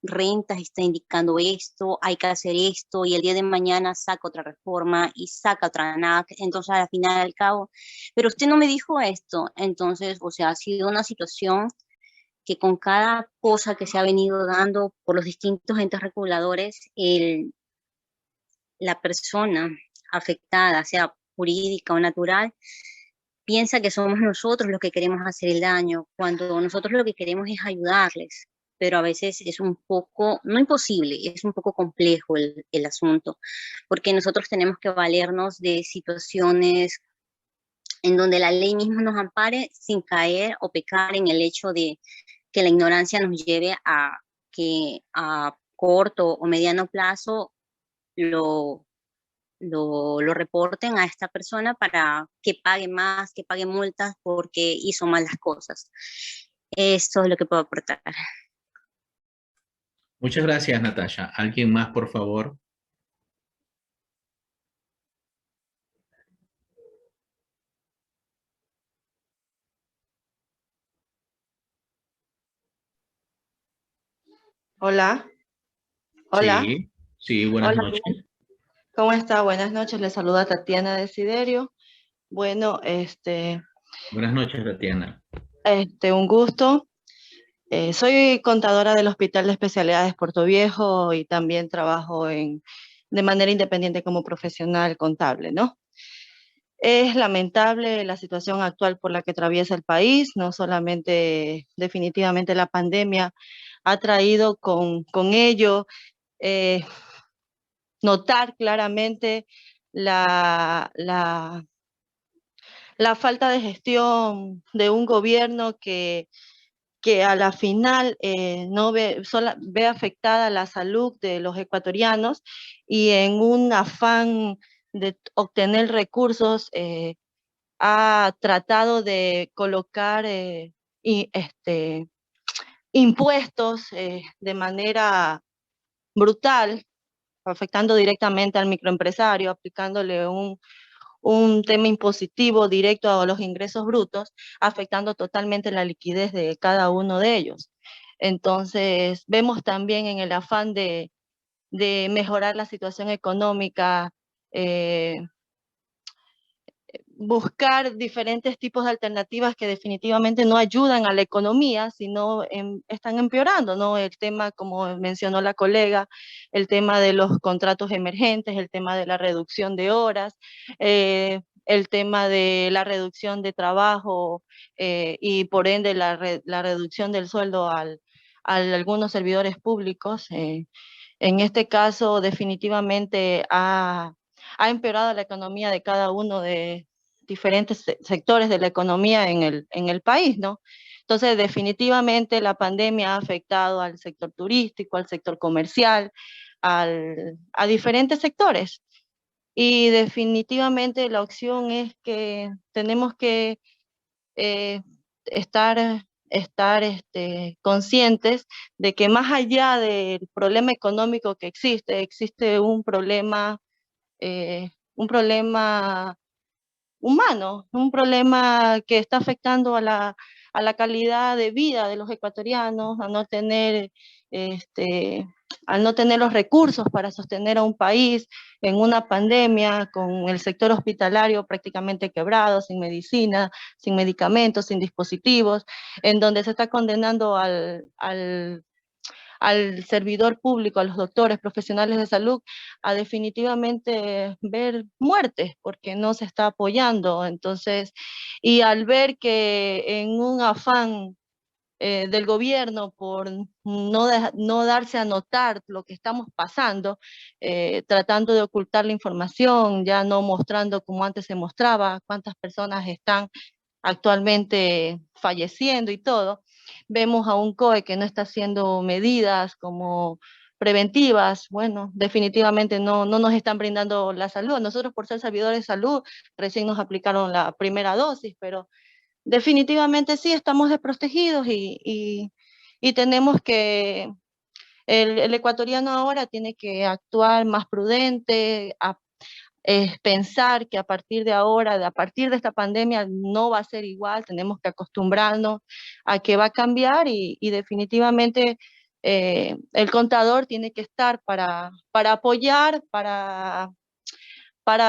Rentas está indicando esto, hay que hacer esto, y el día de mañana saca otra reforma y saca otra ANAC, entonces al final al cabo, pero usted no me dijo esto. Entonces, o sea, ha sido una situación que con cada cosa que se ha venido dando por los distintos entes reguladores, la persona afectada, sea jurídica o natural, piensa que somos nosotros los que queremos hacer el daño, cuando nosotros lo que queremos es ayudarles, pero a veces es un poco, no imposible, es un poco complejo el asunto, porque nosotros tenemos que valernos de situaciones en donde la ley misma nos ampare sin caer o pecar en el hecho de que la ignorancia nos lleve a que a corto o mediano plazo lo, lo reporten a esta persona para que pague más, que pague multas porque hizo mal las cosas. Esto es lo que puedo aportar. Muchas gracias, Natasha. ¿Alguien más, por favor? Hola, hola, Sí, sí, buenas hola, noches. ¿cómo está? Buenas noches, le saluda Tatiana Desiderio. Bueno, Buenas noches, Tatiana. un gusto. Soy contadora del Hospital de Especialidades Puerto Viejo y también trabajo de manera independiente como profesional contable, ¿no? Es lamentable la situación actual por la que atraviesa el país, no solamente definitivamente la pandemia ha traído con ello eh, notar claramente la, la, la falta de gestión de un gobierno que a la final no ve afectada la salud de los ecuatorianos y en un afán de obtener recursos ha tratado de colocar impuestos de manera brutal, afectando directamente al microempresario, aplicándole un tema impositivo directo a los ingresos brutos, afectando totalmente la liquidez de cada uno de ellos. Entonces, vemos también en el afán de mejorar la situación económica, buscar diferentes tipos de alternativas que definitivamente no ayudan a la economía, sino están empeorando, ¿no? El tema, como mencionó la colega, el tema de los contratos emergentes, el tema de la reducción de horas, el tema de la reducción de trabajo y por ende la reducción del sueldo a algunos servidores públicos. En este caso, definitivamente ha empeorado la economía de cada uno de diferentes sectores de la economía en el país, ¿no? Entonces, definitivamente la pandemia ha afectado al sector turístico, al sector comercial, a diferentes sectores. Y definitivamente la opción es que tenemos que eh, estar conscientes de que más allá del problema económico que existe un problema humano, un problema que está afectando a la calidad de vida de los ecuatorianos, este, al no tener los recursos para sostener a un país en una pandemia, con el sector hospitalario prácticamente quebrado, sin medicina, sin medicamentos, sin dispositivos, en donde se está condenando al servidor público, a los doctores, profesionales de salud, a definitivamente ver muertes, porque no se está apoyando. Entonces, y al ver que en un afán del gobierno por no darse a notar lo que estamos pasando, tratando de ocultar la información, ya no mostrando como antes se mostraba, cuántas personas están actualmente falleciendo y todo, vemos a un COE que no está haciendo medidas como preventivas, bueno, definitivamente no nos están brindando la salud. Nosotros por ser servidores de salud recién nos aplicaron la primera dosis, pero definitivamente sí estamos desprotegidos y tenemos que, el ecuatoriano ahora tiene que actuar más prudente, es pensar que a partir de ahora, a partir de esta pandemia, no va a ser igual, tenemos que acostumbrarnos a que va a cambiar y definitivamente el contador tiene que estar para apoyar, para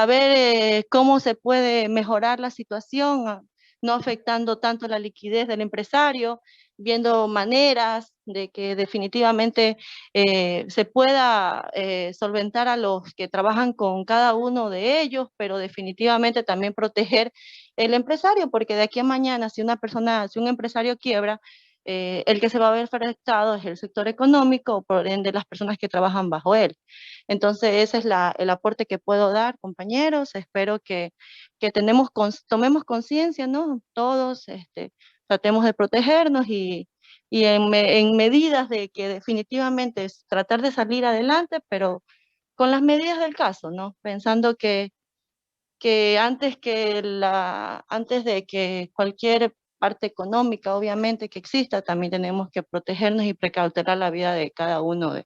ver cómo se puede mejorar la situación no afectando tanto la liquidez del empresario, viendo maneras de que definitivamente se pueda solventar a los que trabajan con cada uno de ellos, pero definitivamente también proteger el empresario, porque de aquí a mañana, si un empresario quiebra, el que se va a ver afectado es el sector económico, por ende las personas que trabajan bajo él. Entonces ese es el aporte que puedo dar, compañeros. Espero que tomemos conciencia, ¿no? Todos tratemos de protegernos y en medidas de que definitivamente es tratar de salir adelante, pero con las medidas del caso, ¿no? Pensando que antes de que cualquier parte económica, obviamente, que exista, también tenemos que protegernos y precautelar la vida de cada uno de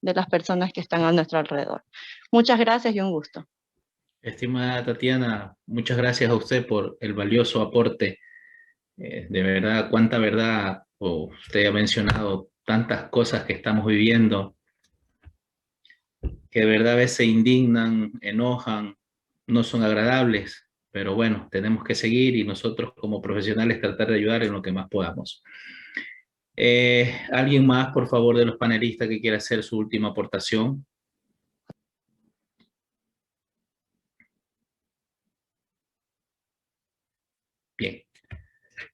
las personas que están a nuestro alrededor. Muchas gracias y un gusto. Estimada Tatiana, muchas gracias a usted por el valioso aporte. De verdad, cuánta verdad, usted ha mencionado tantas cosas que estamos viviendo, que de verdad a veces indignan, enojan, no son agradables, pero bueno, tenemos que seguir y nosotros como profesionales tratar de ayudar en lo que más podamos. ¿Alguien más, por favor, de los panelistas que quiera hacer su última aportación? Bien.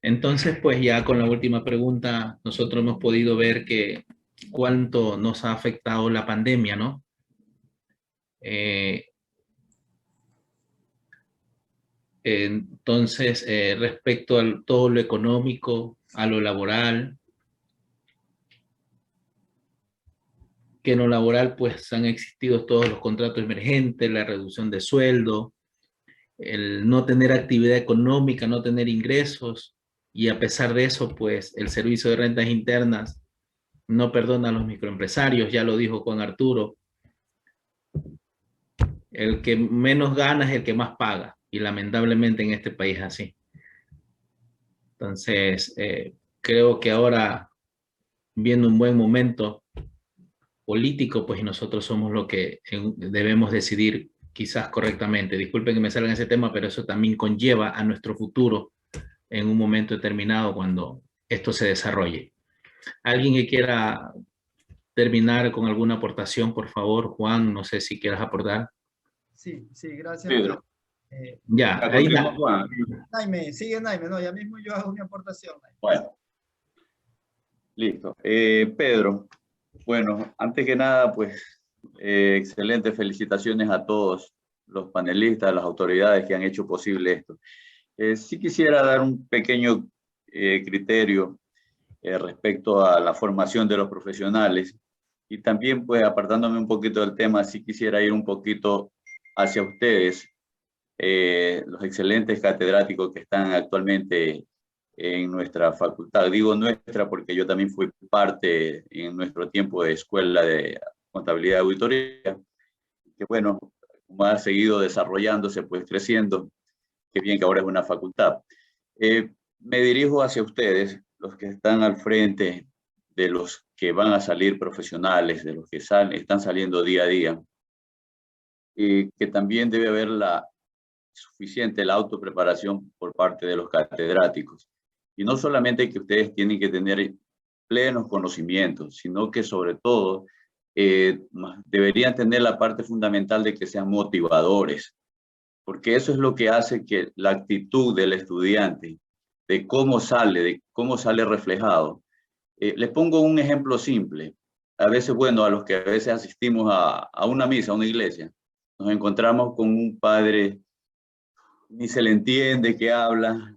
Entonces, pues ya con la última pregunta, nosotros hemos podido ver que cuánto nos ha afectado la pandemia, ¿no? Entonces, respecto a todo lo económico, a lo laboral, que en lo laboral pues han existido todos los contratos emergentes, la reducción de sueldo, el no tener actividad económica, no tener ingresos, y a pesar de eso, pues el Servicio de Rentas Internas no perdona a los microempresarios, ya lo dijo Juan Arturo. El que menos gana es el que más paga, y lamentablemente en este país es así. Entonces, creo que ahora, viendo un buen momento político, pues nosotros somos lo que debemos decidir quizás correctamente. Disculpen que me salga en ese tema, pero eso también conlleva a nuestro futuro en un momento determinado cuando esto se desarrolle. ¿Alguien que quiera terminar con alguna aportación, por favor? Juan, no sé si quieras aportar. Sí, gracias. Pedro. Ya, ahí está. Naime, sigue Naime, no, ya mismo yo hago mi aportación. Naime. Bueno, listo. Pedro, bueno, antes que nada, pues, excelentes felicitaciones a todos los panelistas, las autoridades que han hecho posible esto. Sí quisiera dar un pequeño criterio respecto a la formación de los profesionales, y también, pues, apartándome un poquito del tema, sí quisiera ir un poquito hacia ustedes, los excelentes catedráticos que están actualmente en nuestra facultad. Digo nuestra porque yo también fui parte en nuestro tiempo de escuela de contabilidad y auditoría, que bueno, como ha seguido desarrollándose, pues creciendo, qué bien que ahora es una facultad. Me dirijo hacia ustedes, los que están al frente de los que van a salir profesionales, de los que están saliendo día a día, que también debe haber la autopreparación por parte de los catedráticos. Y no solamente que ustedes tienen que tener plenos conocimientos, sino que sobre todo deberían tener la parte fundamental de que sean motivadores, porque eso es lo que hace que la actitud del estudiante, de cómo sale reflejado. Les pongo un ejemplo simple. A veces, bueno, a los que a veces asistimos a una misa, a una iglesia, nos encontramos con un padre, ni se le entiende qué habla,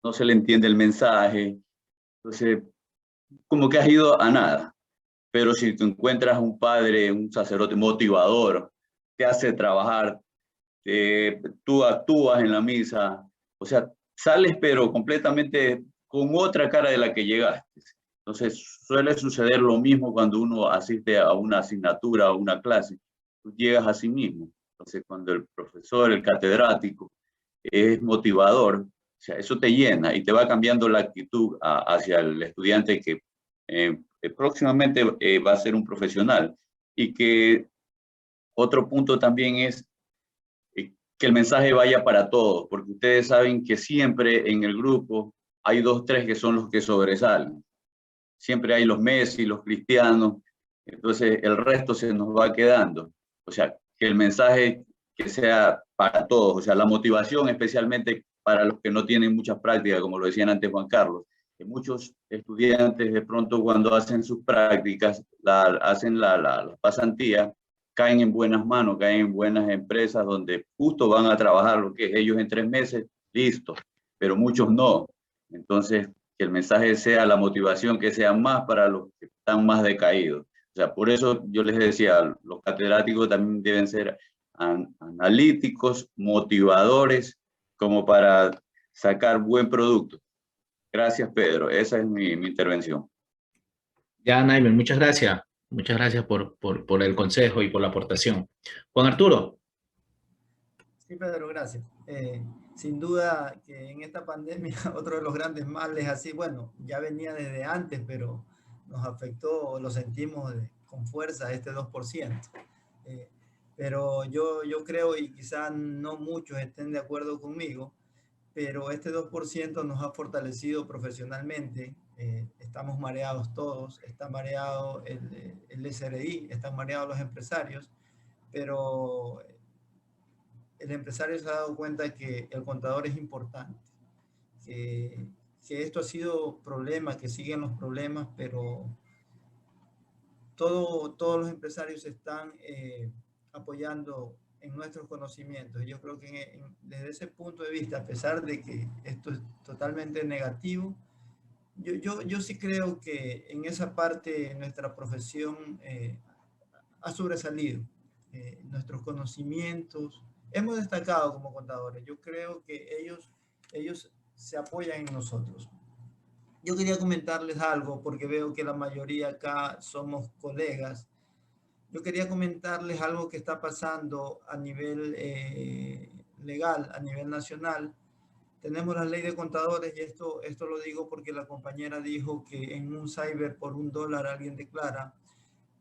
no se le entiende el mensaje, entonces como que has ido a nada. Pero si tú encuentras un padre, un sacerdote motivador, te hace trabajar, tú actúas en la misa, o sea, sales pero completamente con otra cara de la que llegaste. Entonces suele suceder lo mismo cuando uno asiste a una asignatura o una clase, tú llegas a sí mismo. Entonces cuando el profesor, el catedrático, es motivador, o sea, eso te llena y te va cambiando la actitud hacia el estudiante que próximamente va a ser un profesional. Y que otro punto también es que el mensaje vaya para todos, porque ustedes saben que siempre en el grupo hay 2, 3 que son los que sobresalen. Siempre hay los Messi, los Cristianos, entonces el resto se nos va quedando. O sea, que el mensaje que sea para todos, o sea, la motivación especialmente para los que no tienen mucha práctica, como lo decían antes Juan Carlos, que muchos estudiantes de pronto cuando hacen sus prácticas, hacen la pasantía, caen en buenas manos, caen en buenas empresas donde justo van a trabajar lo que es ellos en 3 meses, listo, pero muchos no. Entonces, que el mensaje sea la motivación, que sea más para los que están más decaídos. O sea, por eso yo les decía, los catedráticos también deben ser analíticos, motivadores, como para sacar buen producto. Gracias, Pedro. Esa es mi intervención. Ya, Naimer, muchas gracias. Muchas gracias por el consejo y por la aportación. Juan Arturo. Sí, Pedro, gracias. Sin duda que en esta pandemia otro de los grandes males, así, bueno, ya venía desde antes, pero nos afectó, lo sentimos con fuerza, este 2%. Pero yo creo, y quizás no muchos estén de acuerdo conmigo, pero este 2% nos ha fortalecido profesionalmente. Estamos mareados todos, está mareado el SRI, están mareados los empresarios, pero el empresario se ha dado cuenta que el contador es importante, que esto ha sido problema, que siguen los problemas, pero todos los empresarios están apoyando en nuestros conocimientos. Yo creo que desde ese punto de vista, a pesar de que esto es totalmente negativo, yo sí creo que en esa parte nuestra profesión ha sobresalido. Nuestros conocimientos, hemos destacado como contadores. Yo creo que ellos se apoyan en nosotros. Yo quería comentarles algo porque veo que la mayoría acá somos colegas. Yo quería comentarles algo que está pasando a nivel legal, a nivel nacional. Tenemos la ley de contadores y esto lo digo porque la compañera dijo que en un cyber por $1 alguien declara.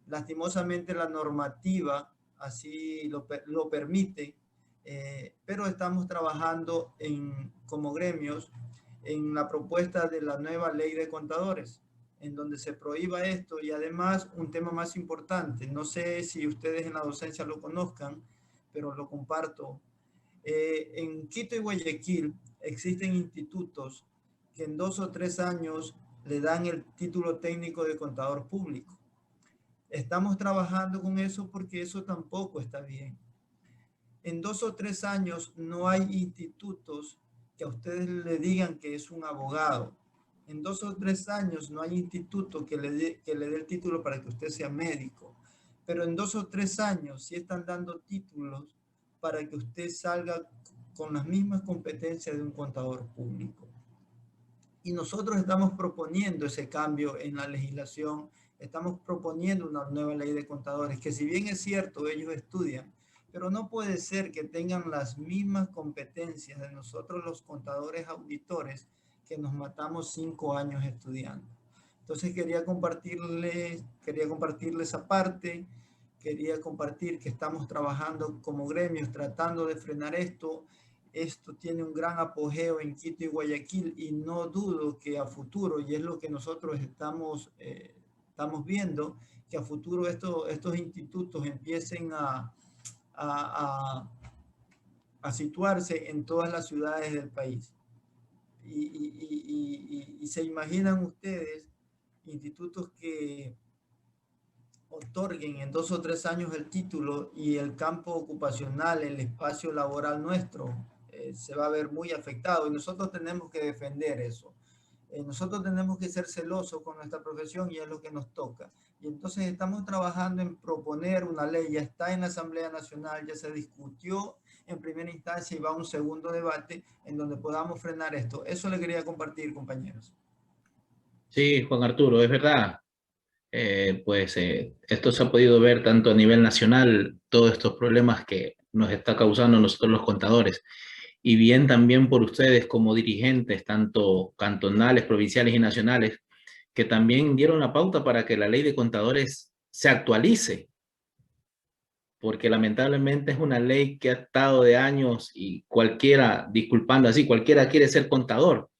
Lastimosamente la normativa así lo permite, pero estamos trabajando como gremios en la propuesta de la nueva ley de contadores, en donde se prohíba esto y además un tema más importante, no sé si ustedes en la docencia lo conozcan, pero lo comparto. En Quito y Guayaquil existen institutos que en 2 o 3 años le dan el título técnico de contador público. Estamos trabajando con eso porque eso tampoco está bien. En 2 o 3 años no hay institutos que a ustedes le digan que es un abogado. En 2 o 3 años no hay instituto que le dé el título para que usted sea médico. Pero en 2 o 3 años sí están dando títulos para que usted salga con las mismas competencias de un contador público. Y nosotros estamos proponiendo ese cambio en la legislación. Estamos proponiendo una nueva ley de contadores, que si bien es cierto, ellos estudian, pero no puede ser que tengan las mismas competencias de nosotros los contadores auditores que nos matamos 5 años estudiando. Entonces quería compartirles esa parte, quería compartir que estamos trabajando como gremios tratando de frenar esto. Esto tiene un gran apogeo en Quito y Guayaquil y no dudo que a futuro, y es lo que nosotros estamos viendo, que a futuro estos institutos empiecen a situarse en todas las ciudades del país. Y se imaginan ustedes institutos que otorguen en 2 o 3 años el título y el campo ocupacional, el espacio laboral nuestro se va a ver muy afectado y nosotros tenemos que defender eso. Nosotros tenemos que ser celosos con nuestra profesión y es lo que nos toca. Y entonces estamos trabajando en proponer una ley, ya está en la Asamblea Nacional, ya se discutió en primera instancia y va a un segundo debate en donde podamos frenar esto. Eso le quería compartir, compañeros. Sí, Juan Arturo, es verdad. Esto se ha podido ver tanto a nivel nacional, todos estos problemas que nos está causando nosotros los contadores, y bien también por ustedes como dirigentes, tanto cantonales, provinciales y nacionales, que también dieron la pauta para que la ley de contadores se actualice. porque lamentablemente es una ley que ha estado de años y cualquiera, disculpando así, cualquiera quiere ser contador.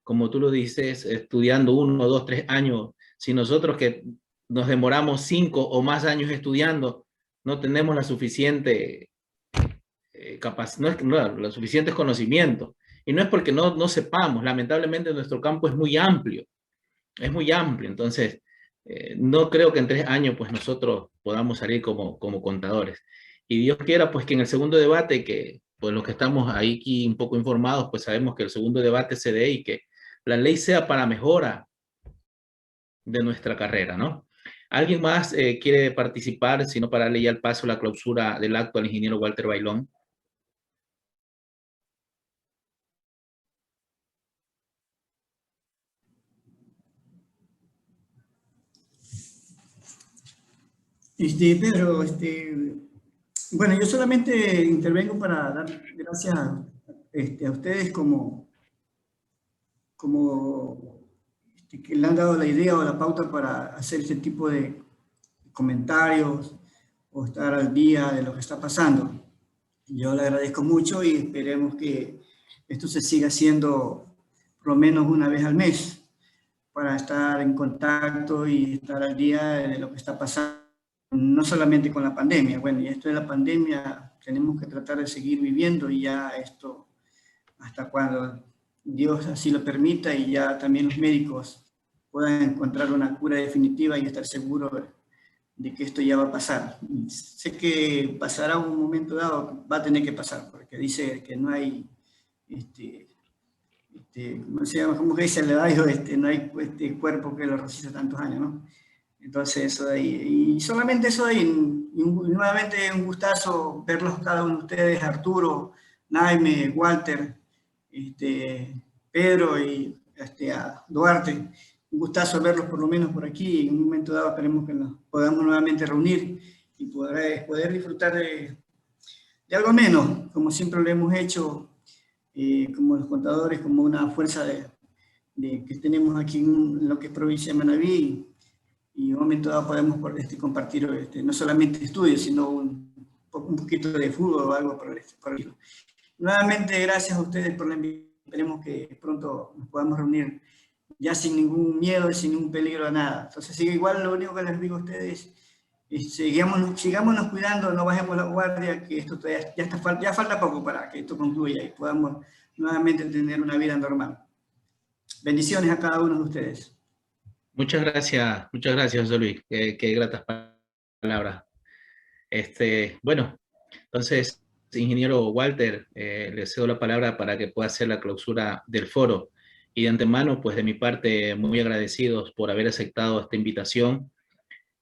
Como tú lo dices, estudiando 1, 2, 3 años, si nosotros que nos demoramos 5 o más años estudiando, no tenemos la suficiente los suficientes conocimientos. Y no es porque no sepamos, lamentablemente nuestro campo es muy amplio, entonces no creo que en 3 años pues nosotros podamos salir como contadores. Y Dios quiera pues que en el segundo debate, que pues los que estamos ahí aquí un poco informados, pues sabemos que el segundo debate se dé y que la ley sea para mejora de nuestra carrera, ¿no? ¿Alguien más quiere participar, sino para darle ya el paso a la clausura del acto al ingeniero Walter Bailón? Pedro, bueno, yo solamente intervengo para dar gracias a ustedes que le han dado la idea o la pauta para hacer este tipo de comentarios o estar al día de lo que está pasando. Yo le agradezco mucho y esperemos que esto se siga haciendo por lo menos una vez al mes para estar en contacto y estar al día de lo que está pasando, no solamente con la pandemia. Bueno, y esto de la pandemia tenemos que tratar de seguir viviendo y ya esto hasta cuando Dios así lo permita y ya también los médicos puedan encontrar una cura definitiva y estar seguros de que esto ya va a pasar. Sé que pasará un momento dado, va a tener que pasar, porque dice que no hay, ¿cómo se llama? ¿Cómo que dice el Levadio? No hay cuerpo que lo resista tantos años, ¿no? Entonces eso de ahí, y solamente eso de ahí, y nuevamente un gustazo verlos cada uno de ustedes, Arturo, Naime, Walter, Pedro y a Duarte. Un gustazo verlos por lo menos por aquí. En un momento dado esperemos que nos podamos nuevamente reunir y poder disfrutar de algo menos, como siempre lo hemos hecho, como los contadores, como una fuerza que tenemos aquí en lo que es provincia de Manabí, y en un momento dado podemos compartir no solamente estudios, sino un poquito de fútbol o algo por el estilo. Nuevamente, gracias a ustedes por la invitación. Esperemos que pronto nos podamos reunir ya sin ningún miedo, sin ningún peligro a nada. Entonces, igual lo único que les digo a ustedes es sigámonos cuidando, no bajemos la guardia, que esto todavía ya falta poco para que esto concluya y podamos nuevamente tener una vida normal. Bendiciones a cada uno de ustedes. Muchas gracias, José Luis. Qué gratas palabras. Bueno, entonces, ingeniero Walter, le cedo la palabra para que pueda hacer la clausura del foro. Y de antemano, pues de mi parte, muy agradecidos por haber aceptado esta invitación.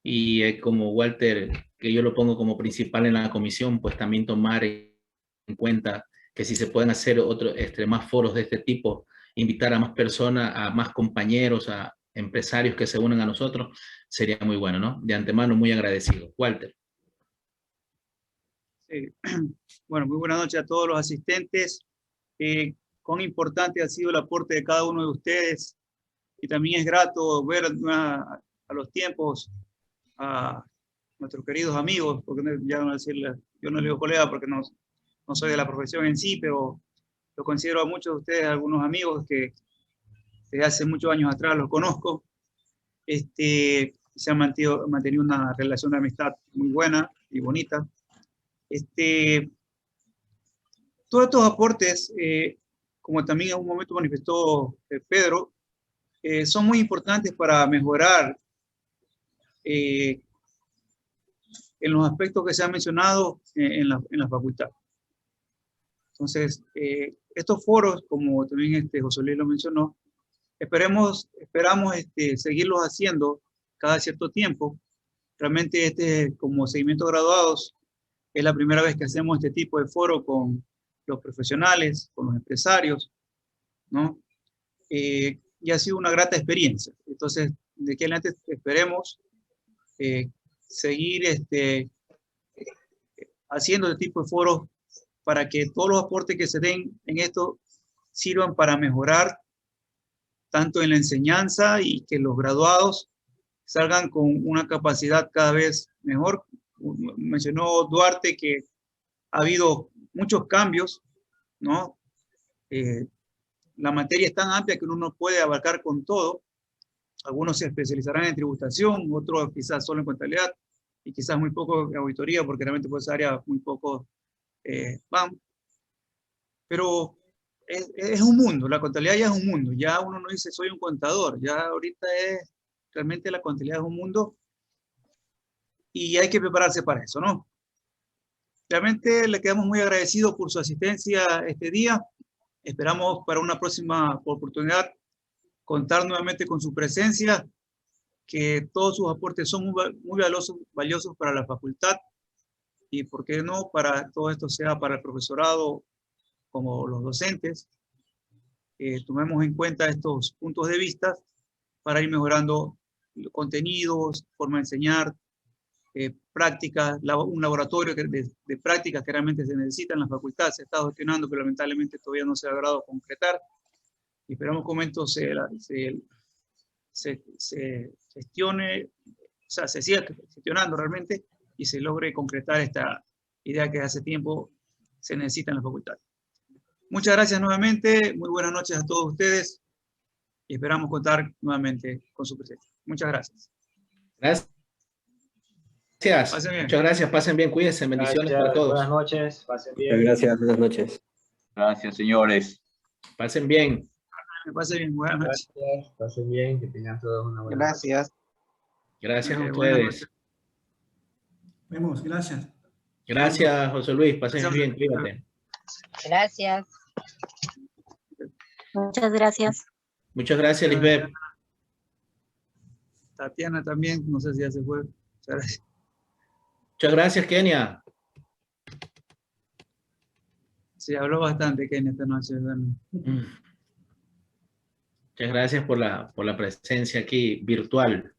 Y como Walter, que yo lo pongo como principal en la comisión, pues también tomar en cuenta que si se pueden hacer más foros de este tipo, invitar a más personas, a más compañeros, a empresarios que se unan a nosotros, sería muy bueno, ¿no? De antemano, muy agradecido. Walter. Sí. Bueno, muy buenas noches a todos los asistentes. Cuán importante ha sido el aporte de cada uno de ustedes, y también es grato ver a los tiempos a nuestros queridos amigos, porque ya no decirle, yo no le digo colega porque no soy de la profesión en sí, pero lo considero a muchos de ustedes algunos amigos que desde hace muchos años atrás los conozco. Se ha mantenido una relación de amistad muy buena y bonita. Todos estos aportes, como también en un momento manifestó Pedro, son muy importantes para mejorar en los aspectos que se han mencionado en la facultad. Entonces, estos foros, como también José Luis lo mencionó, esperamos seguirlos haciendo cada cierto tiempo. Realmente como seguimiento graduados, es la primera vez que hacemos este tipo de foro con los profesionales, con los empresarios, ¿no? Y ha sido una grata experiencia. Entonces, de aquí adelante esperemos seguir haciendo este tipo de foros para que todos los aportes que se den en esto sirvan para mejorar tanto en la enseñanza y que los graduados salgan con una capacidad cada vez mejor mencionó Duarte que ha habido muchos cambios, ¿no? La materia es tan amplia que uno no puede abarcar con todo. Algunos se especializarán en tributación, otros quizás solo en contabilidad, y quizás muy poco en auditoría, porque realmente por esa área muy poco van. Pero es un mundo, la contabilidad ya es un mundo, ya uno no dice soy un contador, ya ahorita realmente la contabilidad es un mundo y hay que prepararse para eso, ¿no? Realmente le quedamos muy agradecidos por su asistencia este día. Esperamos para una próxima oportunidad contar nuevamente con su presencia, que todos sus aportes son muy valiosos para la facultad y, ¿por qué no?, para todo esto sea para el profesorado como los docentes. Tomemos en cuenta estos puntos de vista para ir mejorando contenidos, forma de enseñar, prácticas, un laboratorio de prácticas que realmente se necesita en la facultad. Se está gestionando, pero lamentablemente todavía no se ha logrado concretar. Y esperamos que con esto se gestione, o sea, se siga gestionando realmente y se logre concretar esta idea que hace tiempo se necesita en la facultad. Muchas gracias nuevamente, muy buenas noches a todos ustedes y esperamos contar nuevamente con su presencia. Muchas gracias. Gracias. Muchas gracias, pasen bien, cuídense, bendiciones Gracias, para todos. buenas noches, pasen bien. Muchas gracias, buenas noches. Gracias, señores. Pasen bien. Me pase bien, buenas noches. Gracias, pasen bien, que tengan todos una buena noche. Gracias. Gracias a Buenas ustedes. noches. Vemos, gracias. Gracias, José Luis, pasen bien, cuídate. Gracias. Muchas gracias. Muchas gracias, Lisbeth. Tatiana también, no sé si ya se fue. Muchas gracias. Muchas gracias, Kenia. Sí, habló bastante Kenia esta noche. Muchas gracias por la presencia aquí virtual.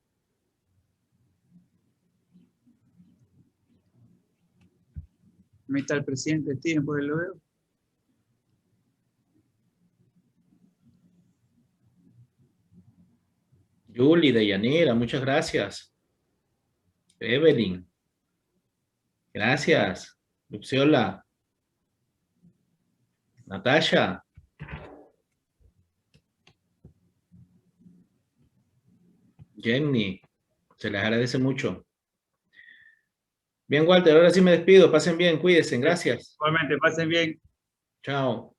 Ahí está el presidente Steven, por el lo veo. Julie, Deyanira, muchas gracias. Evelyn. Gracias. Luxiola. Natasha. Jenny. Se les agradece mucho. Bien, Walter, ahora sí me despido. Pasen bien, cuídense. Gracias. Igualmente, pasen bien. Chao.